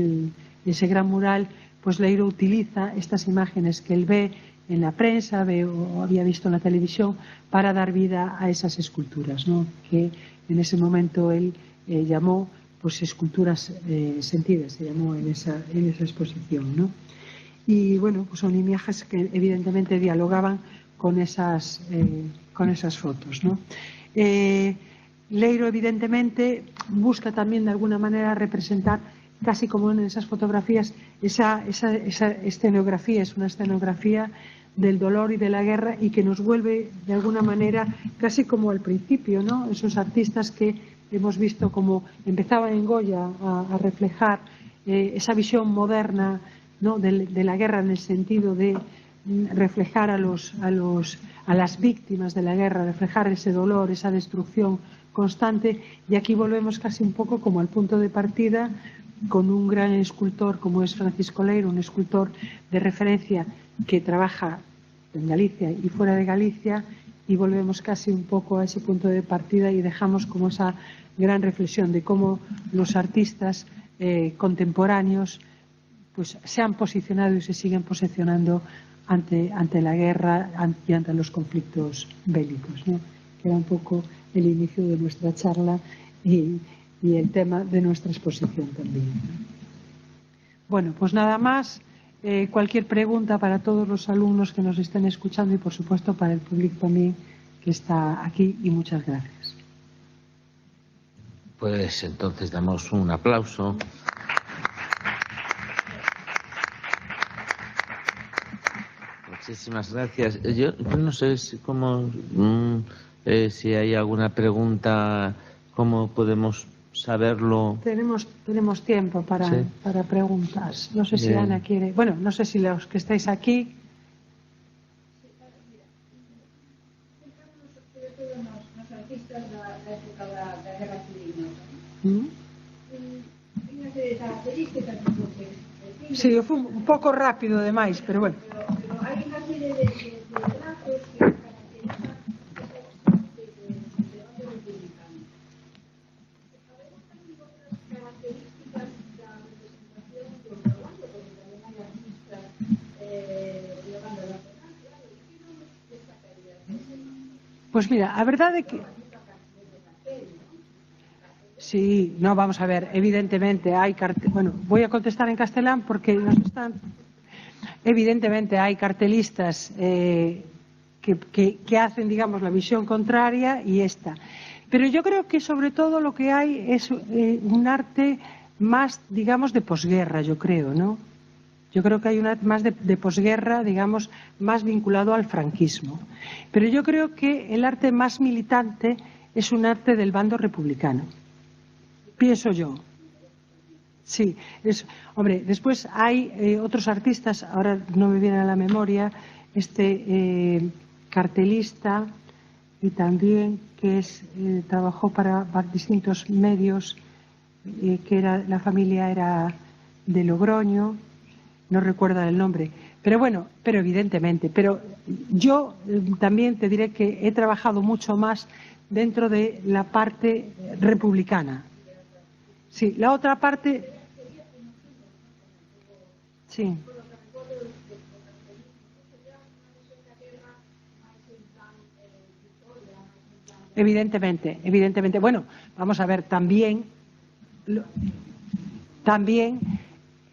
ese gran mural, pues Leiro utiliza estas imágenes que él ve en la prensa, o había visto en la televisión, para dar vida a esas esculturas, ¿no? Que en ese momento él llamó pues esculturas sentidas, se llamó en esa exposición, ¿no? Y bueno, pues son imágenes que evidentemente dialogaban con esas fotos, ¿no? Leiro evidentemente busca también de alguna manera representar, casi como en esas fotografías, esa escenografía, es una escenografía del dolor y de la guerra, y que nos vuelve de alguna manera casi como al principio, ¿no? Esos artistas que hemos visto como empezaban en Goya a reflejar esa visión moderna, ¿no? de la guerra, en el sentido de reflejar a las víctimas de la guerra, reflejar ese dolor, esa destrucción constante, y aquí volvemos casi un poco como al punto de partida, con un gran escultor como es Francisco Leiro, un escultor de referencia que trabaja en Galicia y fuera de Galicia, y volvemos casi un poco a ese punto de partida y dejamos como esa gran reflexión de cómo los artistas contemporáneos pues se han posicionado y se siguen posicionando ante la guerra y ante los conflictos bélicos, ¿no? que era un poco el inicio de nuestra charla y el tema de nuestra exposición también. Bueno, pues nada más. Cualquier pregunta para todos los alumnos que nos estén escuchando y, por supuesto, para el público también que está aquí, y muchas gracias. Pues entonces damos un aplauso. Muchísimas gracias. Yo no sé si hay alguna pregunta, cómo podemos saberlo. Tenemos tiempo para preguntas. No sé si Ana quiere. Bueno, no sé si los que estáis aquí. Sí, eu fui un pouco rápido demais, pero bueno. Pero hai unha serie de datos que caracterizan esta bando republicano. Sabemos tamén outras características da representación do bando, porque tamén hai artistas do bando nacional, claro, e que non destacarías dese bando? Pois mira, a verdade é que sí, no, vamos a ver, evidentemente hay bueno, voy a contestar en castelán porque nos están. Evidentemente hay cartelistas que hacen, digamos, la visión contraria y esta. Pero yo creo que sobre todo lo que hay es un arte más, digamos, de posguerra, yo creo, ¿no? Yo creo que hay un arte más de posguerra, digamos, más vinculado al franquismo. Pero yo creo que el arte más militante es un arte del bando republicano. Pienso yo. Sí, hombre, después hay otros artistas, ahora no me viene a la memoria, cartelista y también que trabajó para distintos medios, que la familia era de Logroño, no recuerdo el nombre, pero bueno, pero evidentemente, pero yo también te diré que he trabajado mucho más dentro de la parte republicana. Sí, la otra parte. Sí. Evidentemente. Bueno, vamos a ver, también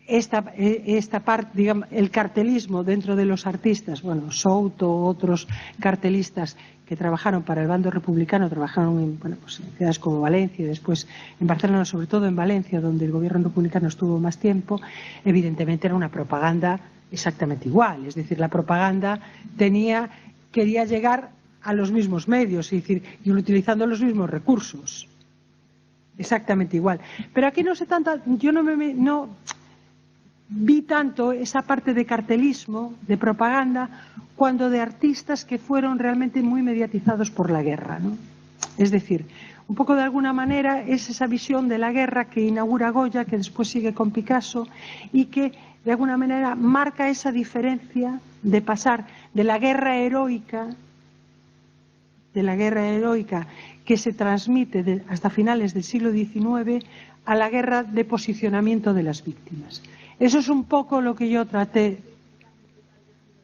esta parte, digamos, el cartelismo dentro de los artistas, bueno, Souto, otros cartelistas que trabajaron para el bando republicano, trabajaron en ciudades como Valencia y después en Barcelona, sobre todo en Valencia, donde el gobierno republicano estuvo más tiempo. Evidentemente era una propaganda exactamente igual, es decir, la propaganda quería llegar a los mismos medios, es decir, y utilizando los mismos recursos, exactamente igual. Pero aquí no sé tanto, yo no vi tanto esa parte de cartelismo, de propaganda, cuando de artistas que fueron realmente muy mediatizados por la guerra, ¿no? Es decir, un poco de alguna manera es esa visión de la guerra que inaugura Goya, que después sigue con Picasso y que de alguna manera marca esa diferencia de pasar de la guerra heroica que se transmite hasta finales del siglo XIX a la guerra de posicionamiento de las víctimas. Eso es un poco lo que yo traté.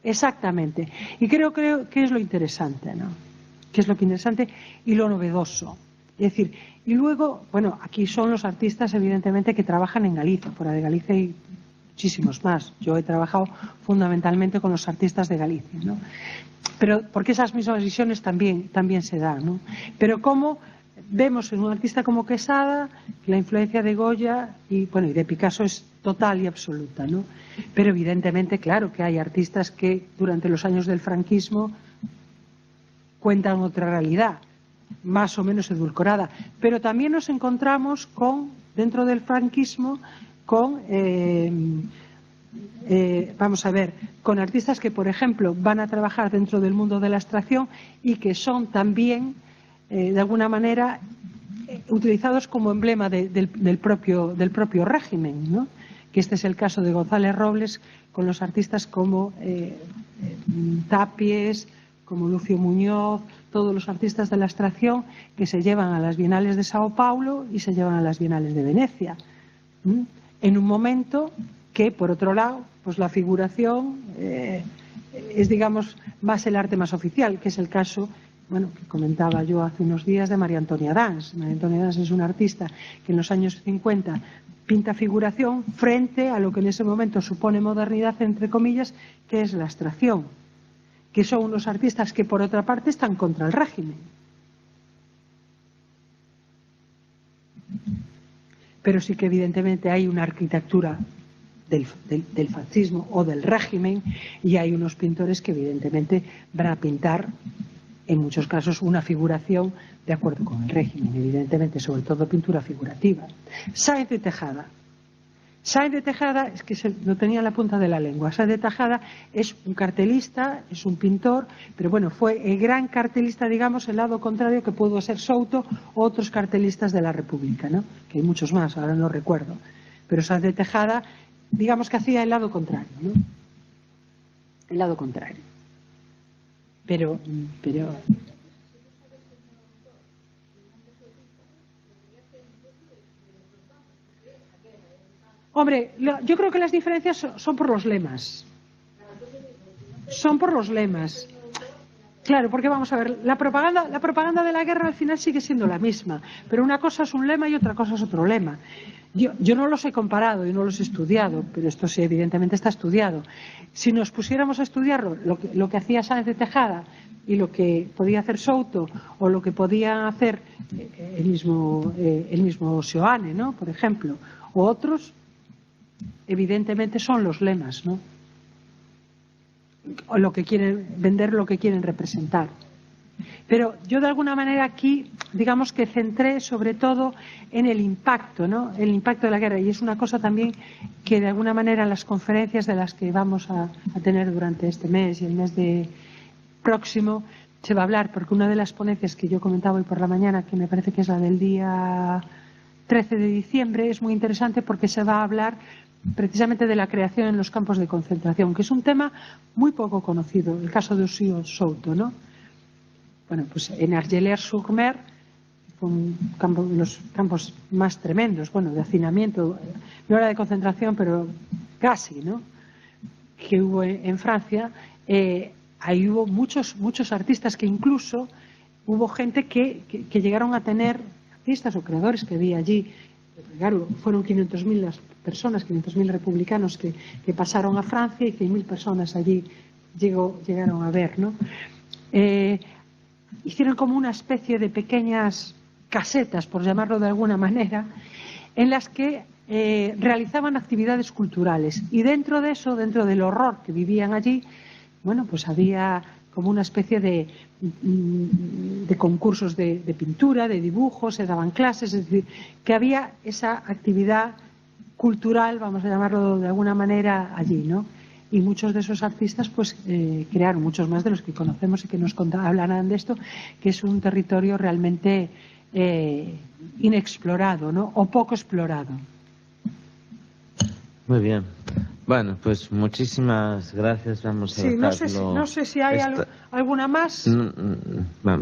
Exactamente. Y creo que es lo interesante, ¿no? Que es lo interesante y lo novedoso. Es decir, y luego, bueno, aquí son los artistas, evidentemente, que trabajan en Galicia. Fuera de Galicia hay muchísimos más. Yo he trabajado fundamentalmente con los artistas de Galicia, ¿no? Pero porque esas mismas visiones también se dan, ¿no? Pero como vemos en un artista como Quesada que la influencia de Goya y de Picasso es total y absoluta, ¿no? Pero evidentemente, claro, que hay artistas que durante los años del franquismo cuentan otra realidad, más o menos edulcorada. Pero también nos encontramos dentro del franquismo, vamos a ver, con artistas que, por ejemplo, van a trabajar dentro del mundo de la abstracción y que son también, de alguna manera, utilizados como emblema del propio régimen, ¿no? Que este es el caso de González Robles con los artistas como Tapies, como Lucio Muñoz, todos los artistas de la abstracción que se llevan a las Bienales de Sao Paulo y se llevan a las Bienales de Venecia, en un momento que, por otro lado, pues la figuración es, digamos, más el arte más oficial, que es el caso bueno, que comentaba yo hace unos días de María Antonia Dans. María Antonia Dans es una artista que en los años 50 pinta figuración frente a lo que en ese momento supone modernidad, entre comillas, que es la abstracción, que son unos artistas que por otra parte están contra el régimen. Pero sí que evidentemente hay una arquitectura del fascismo o del régimen, y hay unos pintores que evidentemente van a pintar en muchos casos una figuración de acuerdo con el régimen, evidentemente, sobre todo pintura figurativa. Sáenz de Tejada. Sáenz de Tejada, es que lo tenía en la punta de la lengua. Sáenz de Tejada es un cartelista, es un pintor, pero bueno, fue el gran cartelista, digamos, el lado contrario, que pudo ser Souto o otros cartelistas de la República, ¿no? Que hay muchos más, ahora no recuerdo. Pero Sáenz de Tejada, digamos que hacía el lado contrario, ¿no? El lado contrario. Pero hombre, yo creo que las diferencias son por los lemas. Son por los lemas. Claro, porque vamos a ver, la propaganda de la guerra al final sigue siendo la misma, pero una cosa es un lema y otra cosa es otro lema. Yo no los he comparado y no los he estudiado, pero esto sí evidentemente está estudiado. Si nos pusiéramos a estudiarlo, lo que hacía Sáenz de Tejada y lo que podía hacer Souto o lo que podía hacer el mismo Seoane, ¿no?, por ejemplo, o otros, evidentemente son los lemas, ¿no?, o lo que quieren vender, lo que quieren representar. Pero yo de alguna manera aquí, digamos que centré sobre todo en el impacto, ¿no?, el impacto de la guerra, y es una cosa también que de alguna manera en las conferencias de las que vamos a tener durante este mes y el mes próximo se va a hablar, porque una de las ponencias que yo comentaba hoy por la mañana, que me parece que es la del día 13 de diciembre, es muy interesante porque se va a hablar precisamente de la creación en los campos de concentración, que es un tema muy poco conocido, el caso de Ursio Souto, ¿no? Bueno, pues en Argelers-sur-Mer, los campos más tremendos, bueno, de hacinamiento, no era de concentración, pero casi, ¿no?, que hubo en Francia. Ahí hubo muchos artistas, que incluso hubo gente que llegaron a tener, artistas o creadores que había allí. Claro, fueron 500.000 las personas, 500.000 republicanos que pasaron a Francia, y 100.000 personas allí llegaron a ver, ¿no? Hicieron como una especie de pequeñas casetas, por llamarlo de alguna manera, en las que realizaban actividades culturales, y dentro de eso, dentro del horror que vivían allí, bueno, pues había como una especie de concursos de pintura, de dibujos, se daban clases, es decir, que había esa actividad cultural, vamos a llamarlo de alguna manera, allí, ¿no? Y muchos de esos artistas pues crearon, muchos más de los que conocemos y que nos hablarán de esto, que es un territorio realmente inexplorado, ¿no?, o poco explorado. Muy bien. Bueno, pues muchísimas gracias. Vamos a dejarlo. No sé si hay alguna más.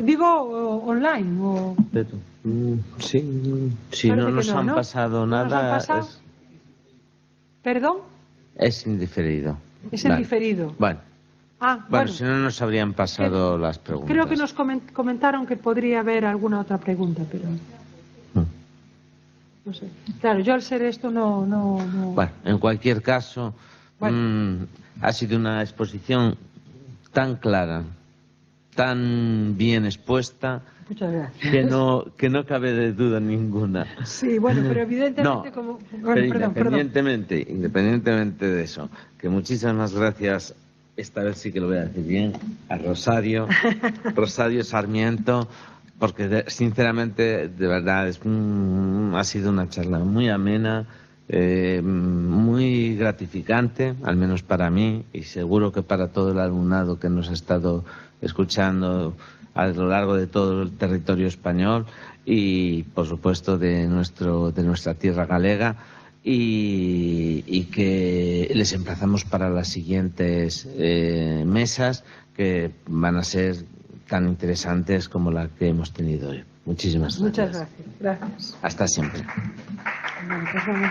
Digo online. O... Sí, si no nos han pasado nada. ¿Perdón? Es indiferido. Es indiferido. Bueno. Bueno, si no nos habrían pasado las preguntas. Creo que nos comentaron que podría haber alguna otra pregunta, pero... No sé. Claro, yo al ser esto no... Bueno, en cualquier caso, ha sido una exposición tan clara, tan bien expuesta, muchas gracias, que no cabe de duda ninguna. Sí, bueno, pero evidentemente independientemente de eso, que muchísimas gracias, esta vez sí que lo voy a decir bien, a Rosario Sarmiento, porque sinceramente, de verdad, ha sido una charla muy amena, muy gratificante, al menos para mí, y seguro que para todo el alumnado que nos ha estado escuchando a lo largo de todo el territorio español y, por supuesto, de nuestra tierra galega, y que les emplazamos para las siguientes mesas, que van a ser tan interesantes como la que hemos tenido hoy. Muchísimas gracias. Muchas gracias. Hasta siempre. Bueno, pues vamos.